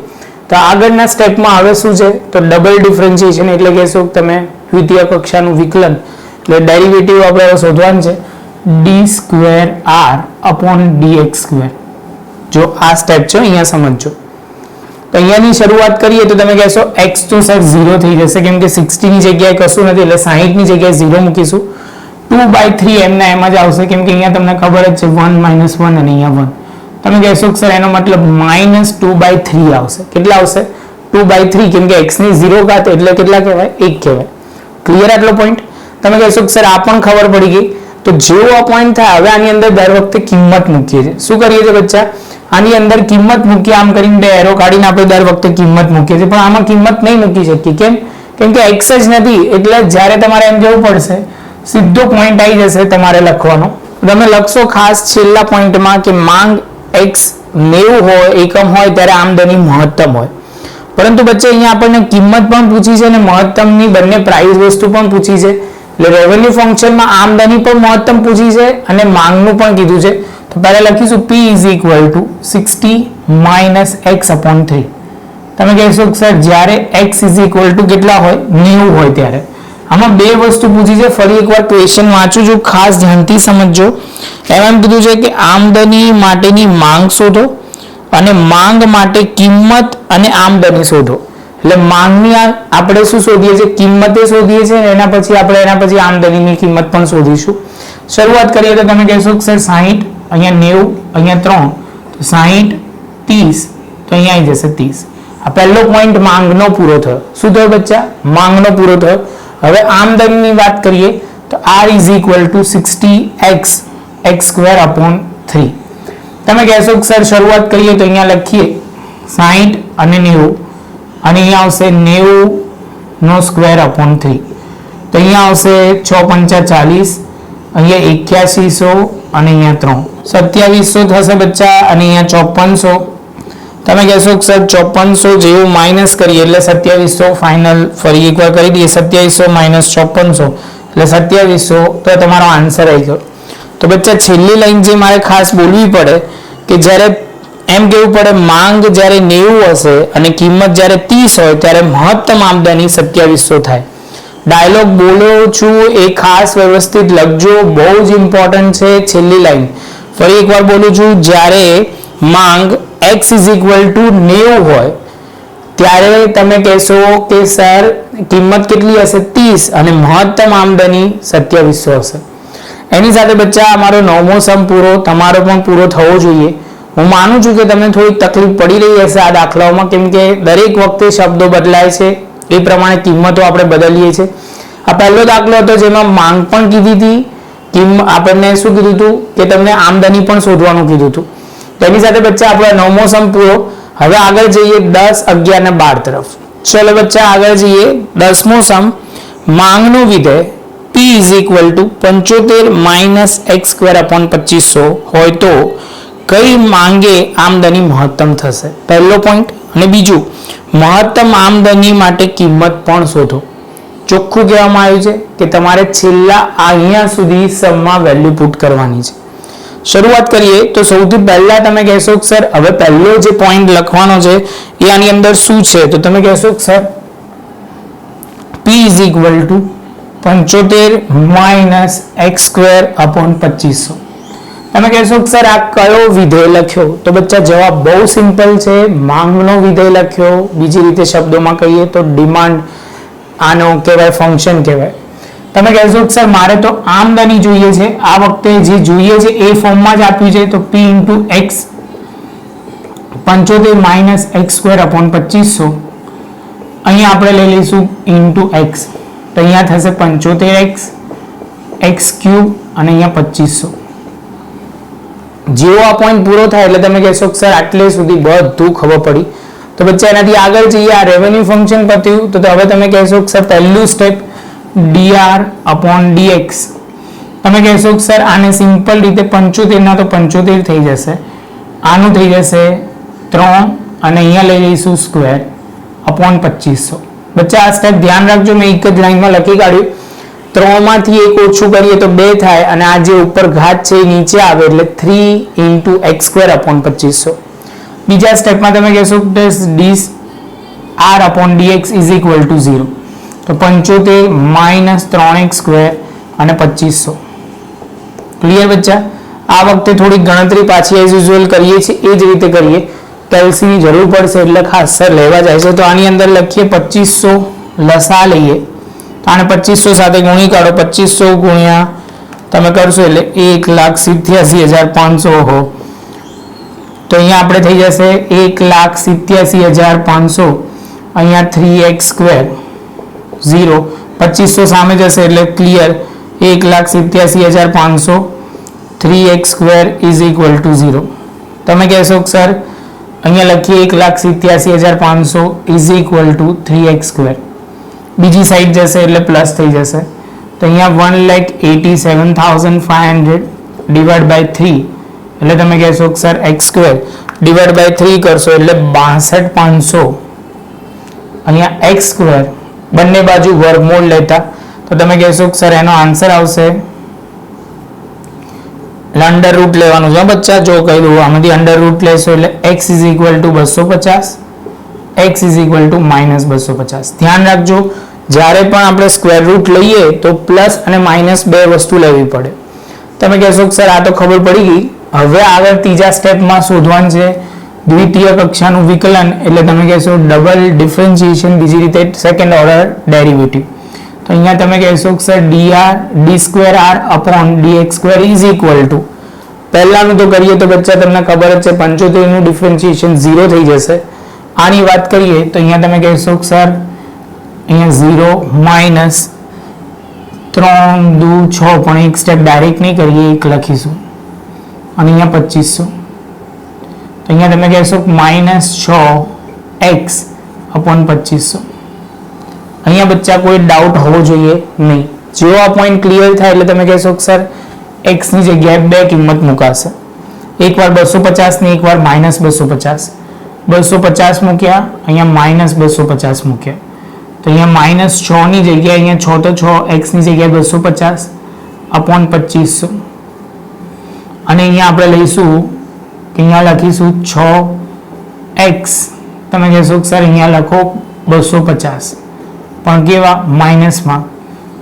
S1: તો આગળના સ્ટેપમાં હવે શું છે તો ડબલ ડિફરન્શિએશન એટલે કહેશો કે તમે દ્વિતીય કક્ષાનું વિકલન એટલે ડેરિવેટિવ આપણે શોધવાનું છે d² r/dx². જો આ સ્ટેપ છે અહીંયા સમજજો. તો અહીંયાની શરૂઆત કરીએ તો તમે કહેશો x તો સર 0 થઈ જશે કેમ કે 60 ની જગ્યાએ કશું નથી એટલે 60 ની જગ્યાએ 0 મૂકીશું. 2/3 એમના એમ જ આવશે કેમ કે અહીંયા તમને ખબર જ છે 1 - 1 અને અહીંયા 1. તમે કહેશો કે સર એનો મતલબ -2/3 આવશે. કેટલા આવશે? 2/3 કેમ કે x ની 0 ઘાત એટલે કેટલા કહેવાય? 1 કહેવાય. ક્લિયર આટલો પોઈન્ટ? તમે કહેશો કે સર આ પણ ખબર પડી ગઈ. તો જેવો આ પોઈન્ટ થાય હવે આની અંદર દર વખતે કિંમત મૂકીએ છીએ. શું કરીએ છીએ બચ્ચા? આની અંદર કિંમત મૂકીએ આમ કરીને બે એરો કાઢીને આપણે દર વખતે કિંમત મૂકીએ છીએ પણ આમાં કિંમત નહીં મૂકી શકીએ. કેમ? કેમ કે x જ નથી એટલે જ્યારે તમારે એમ જવું પડશે સીધો પોઈન્ટ આવી જશે તમારે લખવાનો. તમે લખશો ખાસ છેલ્લા પોઈન્ટમાં કે માંગ x 90 હોય એકમ હોય ત્યારે આમદની મહત્તમ હોય. પરંતુ બચ્ચે અહીંયા આપણને કિંમત પણ પૂછી છે અને મહત્તમની બંને પ્રાઇસ વસ્તુ પણ પૂછી છે. એટલે રેવન્યુ ફંક્શનમાં આમદની પણ મહત્તમ પૂછી છે અને માંગનું પણ કીધું છે. તો પહેલા લખીશું p = 60 - x/3. તમે કહેશો સર જ્યારે x = કેટલા હોય? 90 હોય ત્યારે. આમાં બે વસ્તુ પૂછી છે. ફરી એકવાર ક્વેશ્ચન વાંચું છું, ખાસ ધ્યાનથી સમજજો. એમ કીધું છે કે આમદની માટેની માંગ શોધો અને માંગ માટે કિંમત અને આમદની શોધો. એટલે માંગની આપણે શું શોધીએ છીએ? કિંમતે શોધીએ છીએ અને એના પછી આમદનીની કિંમત પણ શોધીશું. શરૂઆત કરીએ તો તમે કહેશો કે સર 60 અહીંયા 90 અહીંયા 3 તો 60 30 તો અહીંયા આવી જશે 30. આ પહેલો પોઈન્ટ માંગનો પૂરો થયો. શું થયો બચ્ચા? માંગનો પૂરો થયો. હવે આમદનીની વાત કરીએ તો r = 60x x²/3. તમે કહેશો કે સર શરૂઆત કરીએ તો અહીંયા લખીએ 60 અને 90 અને અહીંયા આવશે 90/2/3. તો અહીંયા આવશે 6×5 = 40, અહીંયા 8100 અને અહીંયા 3 2700 થશે બચ્ચા અને અહીંયા 5400. તમે કહેશો કે સર 5400 જેવું માઇનસ કરીએ એટલે 2700 ફાઇનલ. ફરી એકવાર કરી દઈએ 2700 - 5400 એટલે 2700. તો તમારો આન્સર આવી ગયો. તો બચ્ચા છેલ્લી લાઈન જે મારે ખાસ બોલવી પડે કે જ્યારે એમ કહેવું પડે માંગ જ્યારે 90 હશે અને કિંમત જ્યારે 30 હોય ત્યારે મહત્તમ આમદની 2700 થાય. ડાયલોગ બોલો છું એ ખાસ વ્યવસ્થિત લખજો, બહુ જ ઇમ્પોર્ટન્ટ છે. છેલ્લી લાઈન ફરી એકવાર બોલું છું, જ્યારે માંગ x = 90 હોય ત્યારે તમે કહેશો કે સર કિંમત કેટલી હશે? 30 અને મહત્તમ આમદની 2700 હશે. એની સાથે બચ્ચા અમારો 9મો સમ પૂરો, તમારો પણ પૂરો થવો જોઈએ. હું માનું છું કે તમને થોડી તકલીફ પડી રહી હશે આ દાખલાઓમાં કેમ કે દરેક વખતે શબ્દો બદલાય છે એ પ્રમાણે કિંમતો આપણે બદલીએ છીએ. આ પહેલો દાખલો હતો જેમાં માંગ પણ કીધી હતી, આપણને શું કીધું હતું કે તમને આમદની પણ શોધવાનું કીધું હતું. તેની સાથે બચ્ચા આપણો 9મો સમ પૂરો. હવે આગળ જઈએ 10, 11 અને 12 તરફ. ચલો બચ્ચા આગળ જઈએ. 10મો સમ માંગનો વિધેય p = 75 - x²/2500 હોય તો કઈ માંગે આમદની મહત્તમ થશે? પહેલો પોઈન્ટ. અને બીજું મહત્તમ આમદની માટે કિંમત પણ શોધો. ચોખ્ખું કહેવામાં આવ્યું છે કે તમારે છેલ્લા અહીંયા સુધી સમમાં વેલ્યુ પુટ કરવાની છે. શરૂઆત કરીએ તો સૌથી પહેલા તમે કહેશો કે સર હવે પહેલો જે પોઈન્ટ લખવાનો છે એ આની અંદર શું છે? તો તમે કહેશો કે સર p = 75 - x²/2500. તમે કહેશો કે સર આ કયો વિધેય લખ્યો? તો બચ્ચા જવાબ બહુ સિમ્પલ છે, માંગનો વિધેય લખ્યો. બીજી રીતે શબ્દોમાં કહીએ તો ડિમાન્ડ આનો કહેવાય, ફંક્શન કહેવાય. તમે કહેશો કે સર મારે તો આમદની જોઈએ છે, આ વખતે જે જોઈએ છે એ ફોર્મમાં જ આપ્યું છે તો p × x 75 - x²/2500. અહીંયા આપણે લઈ લઈશું × x તો અહીંયા થશે 75x x³ અને અહીંયા 2500. જેવો આ પોઈન્ટ પૂરો થાય એટલે તમે કહેશો કે સર આટલે સુધી બધું ખબર પડી. તો બચ્ચા એનાથી આગળ જઈએ. આ રેવન્યુ ફંક્શન પત્યું તો હવે તમે કહેશો કે સર પહેલું સ્ટેપ dr/dx. તમે કહેશો કે સર આને સિમ્પલ રીતે 75 ના તો 75 થઈ જશે, આનું થઈ જશે 3 અને અહીંયા લઈ લઈશું ²/2500. બચ્ચા આ સ્ટેપ ધ્યાન રાખજો, મેં એક જ લાઈનમાં લખી કાઢ્યું. 3 માંથી 1 ઓછું કરીએ તો 2 થાય અને આ જે ઉપર ઘાત છે એ નીચે આવે એટલે 3 × x²/2500. બીજા સ્ટેપમાં તમે કહેશો કે dr/dx = 0 તો 75 - 3x² અને 2500. ક્લિયર બચ્ચા? આ વખતે થોડી ગણતરી પાછી એઝ યુઝ્યુઅલ કરીએ છીએ એ જ રીતે કરીએ. કેલ્સીની જરૂર પડશે એટલે ખાસ સર લેવા જાય છે. તો આની અંદર લખીએ 2500 લસા લઈએ. તો આને 2500 સાથે ગુણી કાઢો. 2500 ગુણ્યા તમે કરશો એટલે 1,87,500 હો. તો અહીંયા આપણે થઈ જશે 1,87,500. અહીંયા 3x સ્ક્વેર 0 2500 સામે જશે એટલે clear 1,87,500 3x square is equal to 0. તમે કહેશો સર અહીંયા લખીએ 1,87,500 is equal two 3x square. બીજી સાઈડ જશે એટલે પ્લસ થઈ જશે. તો અહીંયા 1,87,500 ડિવાઈડ બાય 3 એટલે તમે કહેશો sir x square divide by 3 કરશો એટલે 62,500. અહીંયા x સ્ક્વેર બંને બાજુ વર્ગમૂળ લેતા તો તમે કહેશો સર એનો આન્સર આવશે એટલે અંડર રૂટ લેવાનું છે બચ્ચા. જો કહી દઉં આમાંથી અંડર રૂટ લેશો એટલે x is equal two 250 x is equal two -250. ધ્યાન રાખજો જ્યારે પણ આપણે સ્ક્વેર રૂટ લઈએ તો પ્લસ અને માઇનસ બે વસ્તુ લેવી પડે. તમે કહેશો સર આ તો ખબર પડી ગઈ. હવે આગળ ત્રીજા સ્ટેપમાં શોધવાનું છે દ્વિતીય કક્ષાનું વિકલન એટલે તમે કહેશો ડબલ ડિફરન્શિએશન, બીજી રીતે સેકન્ડ ઓર્ડર ડેરિવેટિવ. તો અહીંયા તમે કહેશો sir dr d2r upon dx square is equal two પહેલાનું તો કરીએ તો બચ્ચા તમને ખબર જ છે 75 નું ડિફરન્શિએશન 0 થઈ જશે. આની વાત કરીએ તો અહીંયા તમે કહેશો સર અહીંયા 0 માઇનસ 3 2 6 પણ એક સ્ટેપ ડાયરેક્ટ નહીં કરીએ, એક લખીશું અને અહીંયા 2500. તો અહીંયા તમે કહેશો -6x અપોન 2500. અહીંયા બચ્ચા કોઈ ડાઉટ હોવો જોઈએ નહીં. જો આ પોઈન્ટ ક્લિયર થાય એટલે તમે કહેશો સર x ની જગ્યાએ બે કિંમત મુકાશે, એકવાર 250 ને એકવાર -250. 250 મૂક્યા, અહીંયા -250 મૂક્યા. તો અહીંયા -6 ની જગ્યાએ અહીંયા 6 તો 6 x ની જગ્યાએ 250 અપોન 2500. અને અહીંયા આપણે લઈશું કે અહીંયા લખીશું 6x. તમે કહેશો સર અહીંયા લખો 250 પણ કેવા માઇનસમાં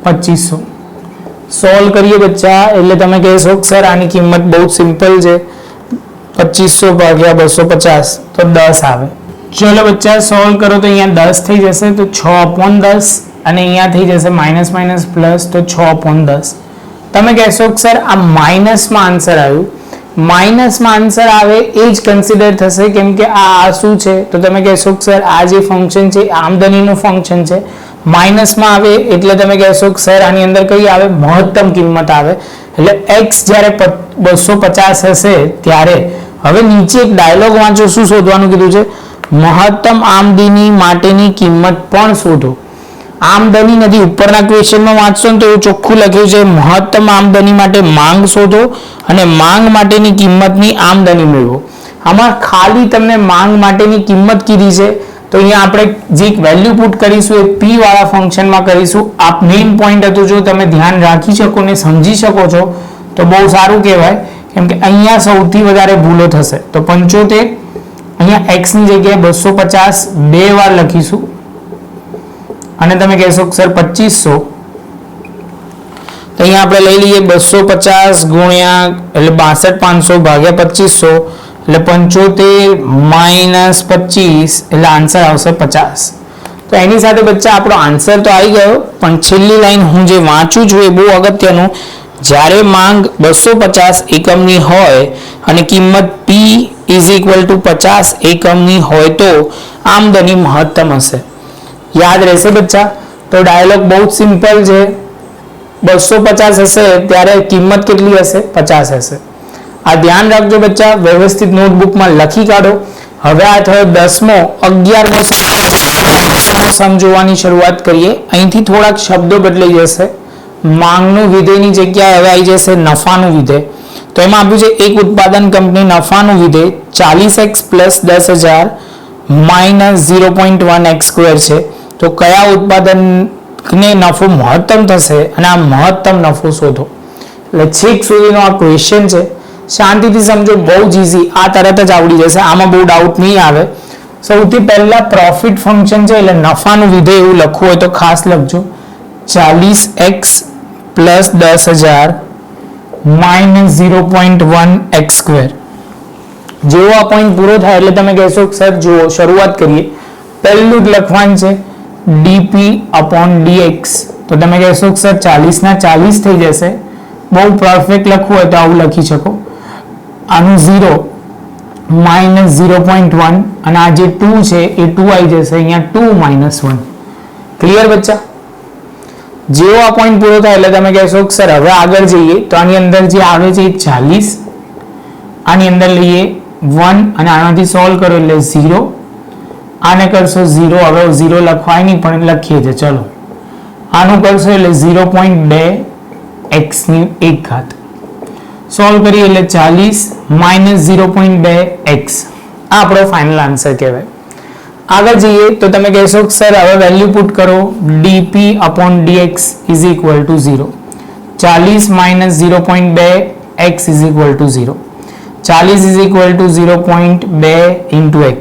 S1: 2500. સોલ્વ કરીએ બચ્ચા એટલે તમે કહેશો સર આની કિંમત બહુ સિમ્પલ છે, 2500 ભાગ્યા 250 તો 10 આવે. ચલો બચ્ચા સોલ્વ કરો તો અહીંયા 10 થઈ જશે તો 6 અપોન 10 અને અહીંયા થઈ જશે માઇનસ માઇનસ પ્લસ તો 6 અપોન 10. તમે કહેશો સર આ માઇનસમાં આન્સર આવ્યું. માઇનસમાં આન્સર આવે એ જ કન્સિડર થશે કેમ કે આ શું છે તો તમે કહેશો સર આ જે ફંક્શન છે આમદનીનું ફંક્શન છે. માઇનસમાં આવે એટલે તમે કહેશો સર આની અંદર કઈ આવે મહત્તમ કિંમત આવે. એટલે x જ્યારે 250 હશે ત્યારે હવે નીચે એક ડાયલોગ વાંચો. શું શોધવાનું કીધું છે? મહત્તમ આમદની માટેની કિંમત પણ શોધો. આમદની નથી, ઉપરના ક્વેશ્ચનમાં વાંચશો ને તો એવું ચોખ્ખું લખ્યું છે મહત્તમ આમદની માટે માંગ શોધો અને માંગ માટેની કિંમતની આમદની મેળવો. આમાં ખાલી તમને માંગ માટેની કિંમત કીધી છે તો અહીંયા આપણે જે વેલ્યુ પુટ કરીશું એ p વાળા ફંક્શનમાં કરીશું. આ મેઇન પોઈન્ટ હતું, જો તમે ધ્યાન રાખી શકો ને સમજી શકો છો તો બહુ સારું કહેવાય કેમ કે અહીંયા સૌથી વધારે ભૂલો થશે. તો 75 અહીંયા x ની જગ્યાએ 250 બે વાર લખીશું અને તમે કહેશો સર 2500. તો અહીંયા આપણે લઈ લઈએ 250 ગુણ્યા એટલે 62500 ભાગ્યા 2500 એટલે 75 માઇનસ 25 એટલે આન્સર આવશે 50. તો એની સાથે બચ્ચા આપણો આન્સર તો આવી ગયો પણ છેલ્લી લાઈન હું જે વાંચું છું એ બહુ અગત્યનું. જ્યારે માંગ 250 એકમની હોય અને કિંમત p ઇઝ ઇક્વલ ટુ 50 એકમની હોય તો આમદની મહત્તમ હશે. યાદ રહેશે બચ્ચા? તો ડાયલોગ બહુ જ સિમ્પલ છે. 250 હશે ત્યારે કિંમત કેટલી હશે? 50 હશે. આ ધ્યાન રાખજો બચ્ચા, વ્યવસ્થિત નોટબુકમાં લખી કાઢો. હવે આ થયો 10મો. 11મો સમ જોવાની શરૂઆત કરીએ. અહીંથી થોડાક શબ્દો બદલાઈ જશે. માંગનું વિધેયની જગ્યાએ હવે આવી જશે નફાનું વિધેય. તો એમાં આપ્યું છે એક ઉત્પાદન કંપની નફાનું વિધેય 40x plus 10,000 minus 0.1x square છે. તો કયા ઉત્પાદનને નફો મહત્તમ થશે અને આ મહત્તમ નફો શોધો. એટલે છેક સુધીનો આ ક્વેશ્ચન છે. શાંતિથી સમજો, બહુ જ ઈઝી. આ તરત જ આવડી જશે, આમાં બહુ ડાઉટ નહીં આવે. સૌથી પહેલા પ્રોફિટ ફંક્શન છે એટલે નફાનું વિધેય એવું લખવું હોય તો ખાસ લખજો 40x plus 10,000 minus 0.1 x square. જેવો આ પોઈન્ટ પૂરો થાય એટલે તમે કહેશો સર જુઓ શરૂઆત કરીએ, પહેલું જ લખવાનું છે ડીપી અપોન ડીએક્સ, તો તમે કહેશો સર 40 ના 40 થઈ જશે. બહુ પરફેક્ટ લખવું હોય તો આવું લખી શકો. આનું 0 માઇનસ 0.1 અને આ જે 2 છે એ 2 આવી જશે અહીંયા 2 માઇનસ 1. ક્લિયર બચ્ચા? જેવો આ પોઈન્ટ પૂરો થાય એટલે તમે કહેશો સર હવે આગળ જઈએ તો આની અંદર જે આવે છે એ 40, આની અંદર લઈએ 1 અને આનાથી સોલ્વ કરો એટલે 0, આને કરશો 0, હવે 0 લખવાય નહીં પણ લખીએ છે ચલો. આનું કરશો એટલે 0.2 x ની 1 ઘાત, સોલ્વ કરીએ એટલે 40 માઇનસ 0.2 x. આ આપણો ફાઇનલ આન્સર કહેવાય. આગળ જઈએ તો તમે કહેશો સર હવે વેલ્યુ પુટ કરો dp upon dx is equal to 0. 40 minus 0.2 x is equal to 0. 40 is equal two 0.2 into x,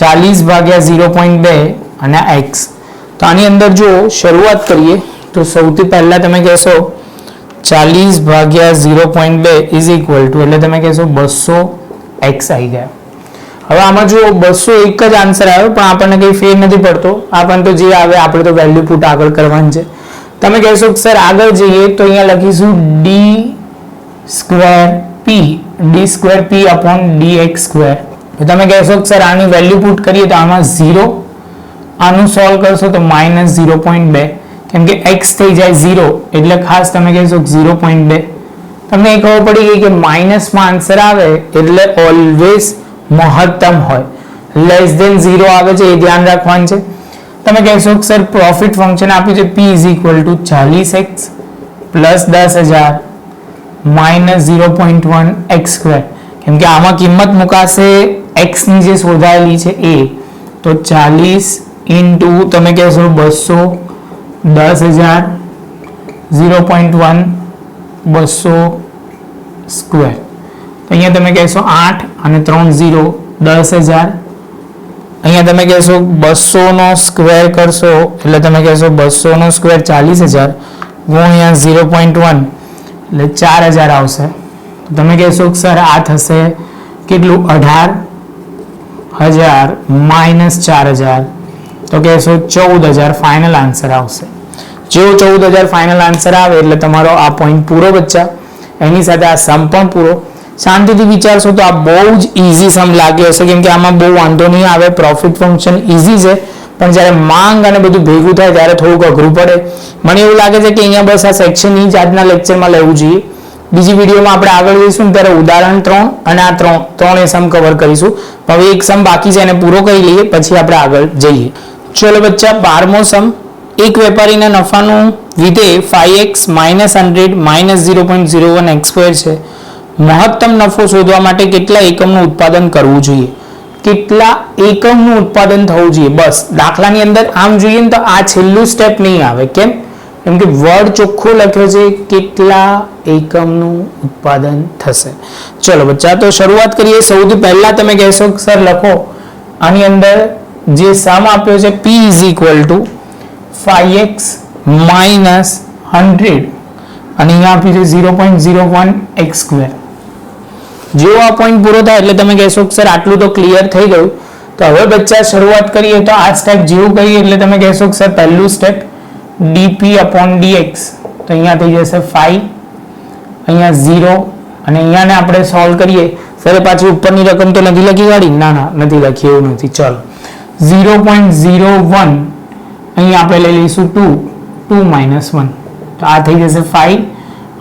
S1: 40 ભાગ્યા 0.2 અને x. તો આની અંદર જો શરૂઆત કરીએ તો સૌથી પહેલા તમે કહેશો 40 ભાગ્યા 0.2 ઇઝ ઇક્વલ ટુ એટલે તમે કહેશો 200x આવી ગયા. હવે આમાં જો 200 એક જ આન્સર આવ્યો પણ આપણને કંઈ ફેર નથી પડતો, આપણને તો જે આવે આપણે તો વેલ્યુ પુટ આગળ કરવાની છે. તમે કહેશો સર આગળ જઈએ તો અહીંયા લખીશું d square p upon dx square. તો તમે કહેશો સર આની વેલ્યુ પુટ કરીએ તો આમાં 0, આનું સોલ્વ કરશો તો માઇનસ 0.2 કેમ કે x થઈ જાય 0 એટલે ખાસ તમે કહેશો 0.2. તમને એ ખબર પડી ગઈ કે માઇનસમાં આન્સર આવે એટલે ઓલવેઝ મહત્તમ હોય, લેસ ધેન 0 આવે છે એ ધ્યાન રાખવાનું છે. તમે કહેશો કે સર પ્રોફિટ ફંક્શન આપ્યું છે p is equal two 40x plus 10,000 minus 0.1 x square. કેમ કે આમાં કિંમત મુકાશે x ની જે શોધાયેલી છે એ, તો 40 ઇન્ટુ તમે કહેશો 200, 10,000, 0.1 200 સ્ક્વેર. તો અહીંયા તમે કહેશો 8 અને 3 0 10,000. અહીંયા તમે કહેશો 200 નો સ્ક્વેર કરશો એટલે તમે કહેશો 200 નો સ્ક્વેર 40,000 ગુણ્યા 0.1 એટલે 4,000 આવશે. તમે કહેશો કે સર આ થશે કેટલું 18,000 માઇનસ 4,000, તો કહેશો 14,000 ફાઇનલ આન્સર આવશે. જેવો 14,000 ફાઇનલ આન્સર આવે એટલે તમારો આ પોઈન્ટ પૂરો બચ્ચા. એની સાથે આ સમ પણ પૂરો. શાંતિથી વિચારશો તો આ બહુ જ ઈઝી સમ લાગે હશે કેમ કે આમાં બહુ વાંધો નહીં આવે, પ્રોફિટ ફંક્શન ઈઝી છે પણ જ્યારે માંગ અને બધું ભેગું થાય ત્યારે થોડુંક અઘરું પડે. મને એવું લાગે છે કે અહીંયા બસ આ સેક્શન જ આજના લેક્ચરમાં લેવું જોઈએ. બીજી વિડીયોમાં આપણે આગળ જઈશું ત્યારે ઉદાહરણ 3 અને આ ત્રણે સમ કવર કરીશું. હવે એક સમ બાકી છે એને પૂરો કરી લઈએ પછી આપણે આગળ જઈએ. ચલો બચ્ચા 12મો સમ. એક વેપારીના નફાનું વિધેય 5x minus 100 minus 0.01 x square છે. મહત્તમ નફો શોધવા માટે કેટલા એકમનું ઉત્પાદન કરવું જોઈએ? કેટલા એકમનું ઉત્પાદન થવું જોઈએ? બસ દાખલાની અંદર આમ જોઈએ ને તો આ છેલ્લું સ્ટેપ નહીં આવે. કેમ? કેમ કે વર્ડ ચોખ્ખો લખ્યો છે કેટલા એકમનું ઉત્પાદન થશે. ચલો બચ્ચા તો શરૂઆત કરીએ. સૌથી પહેલા તમે કહેશો સર લખો આની અંદર જે સમ આપ્યો છે p is equal two 5x minus 100 અને અહીંયા આપ્યું છે 0.01 x સ્ક્વેર. જેવો આ પોઈન્ટ પૂરો થાય એટલે તમે કહેશો કે સર આટલું તો ક્લિયર થઈ ગયું. તો હવે બચ્ચા શરૂઆત કરીએ તો આ સ્ટેપ જેવું કરીએ એટલે તમે કહેશો કે સર પહેલું સ્ટેપ dp અપોન dx, તો અહીંયા થઈ જશે 5, અહીંયા 0 અને અહીંયાને આપણે સોલ્વ કરીએ. સર પાછી ઉપરની રકમ તો નથી લખી કાઢી? ના નથી લખી, એવું નથી. ચલો 0.01 અહીંયા આપણે લઈ લઈશું 2 માઇનસ 1, તો આ થઈ જશે 5.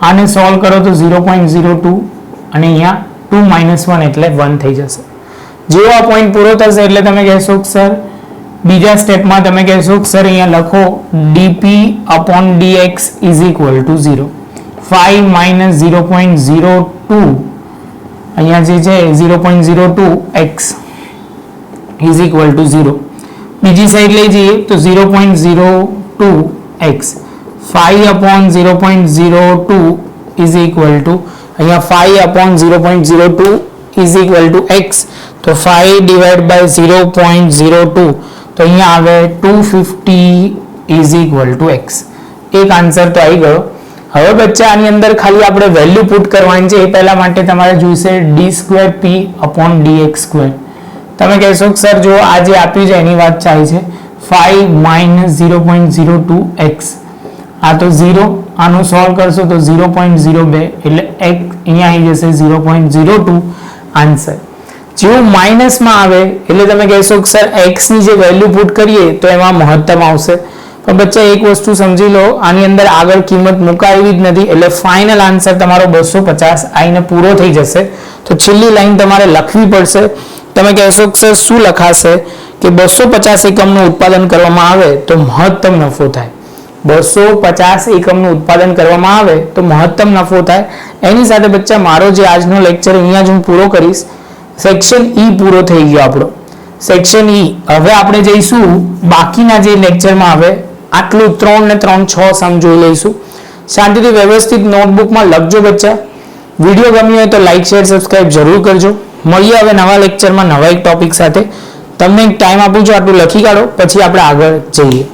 S1: આને સોલ્વ કરો તો 0.02 અને અહીંયા 2 માઇનસ 1 એટલે 1 થઈ જશે. જેવો આ પોઈન્ટ પૂરો થશે એટલે તમે કહેશો કે સર બીજા સ્ટેપમાં તમે કહેશો કે સર અહીંયા લખો dp upon dx is equal to 0. 5 minus 0.02 અહીંયા જે છે 0.02 x ઇઝ ઇક્વલ ટુ 0. બીજી સાઈડ લઈ જઈએ તો 0.02 x 5 upon 0.02 is equal two અહીંયા 5 upon 0.02 is equal two x, તો 5 ડિવાઇડ બાય 0.02 તો અહીંયા આવે 250 ઇઝ ઇક્વલ ટુ x. એક આન્સર તો આવી ગયો. હવે બચ્ચા આની અંદર ખાલી આપણે વેલ્યુ પુટ કરવાની છે. એ પહેલા માટે તમારે જોઈશે d2p/dx². તમે કહેશો કે સર જો આ જે આપ્યું છે એની વાત ચાલે છે 5 - 0.02x. આ તો 0, આનું સોલ્વ કરશો તો 0.02 એટલે x અહીંયા આવી જશે 0.02 આન્સર. જેવું માઇનસમાં આવે એટલે તમે કહેશો કે સર x ની જે વેલ્યુ પુટ કરીએ તો એમાં મહત્તમ આવશે. પણ બચ્ચા એક વસ્તુ સમજી લો, આની અંદર આગળ કિંમત મુકાયેલી જ નથી એટલે ફાઇનલ આન્સર તમારો 250 આઈને પૂરો થઈ જશે. તો છેલ્લી લાઈન તમારે લખવી પડશે. તમે કહેશો કે સર શું લખાશે કે 250 એકમનું ઉત્પાદન કરવામાં આવે તો મહત્તમ નફો થાય. 250 એકમનું ઉત્પાદન કરવામાં આવે તો મહત્તમ નફો થાય. એની સાથે બચ્ચા મારો જે આજનો લેક્ચર અહીંયા જ હું પૂરો કરીશ. સેક્શન ઈ પૂરો થઈ ગયો આપણો. સેક્શન ઈ હવે આપણે જઈશું બાકીના જે લેક્ચરમાં આવે આટલું 3 ને 3 6 સમ જોઈ લઈશું. શાંતિથી વ્યવસ્થિત નોટબુકમાં લખજો બચ્ચા. વિડીયો ગમ્યો હોય તો લાઈક શેર સબસ્ક્રાઇબ જરૂર કરજો. મળીએ હવે નવા લેક્ચરમાં નવા એક ટોપિક સાથે. તમને એક ટાઈમ આપું છું, આટલું લખી કાઢો પછી આપણે આગળ જઈએ.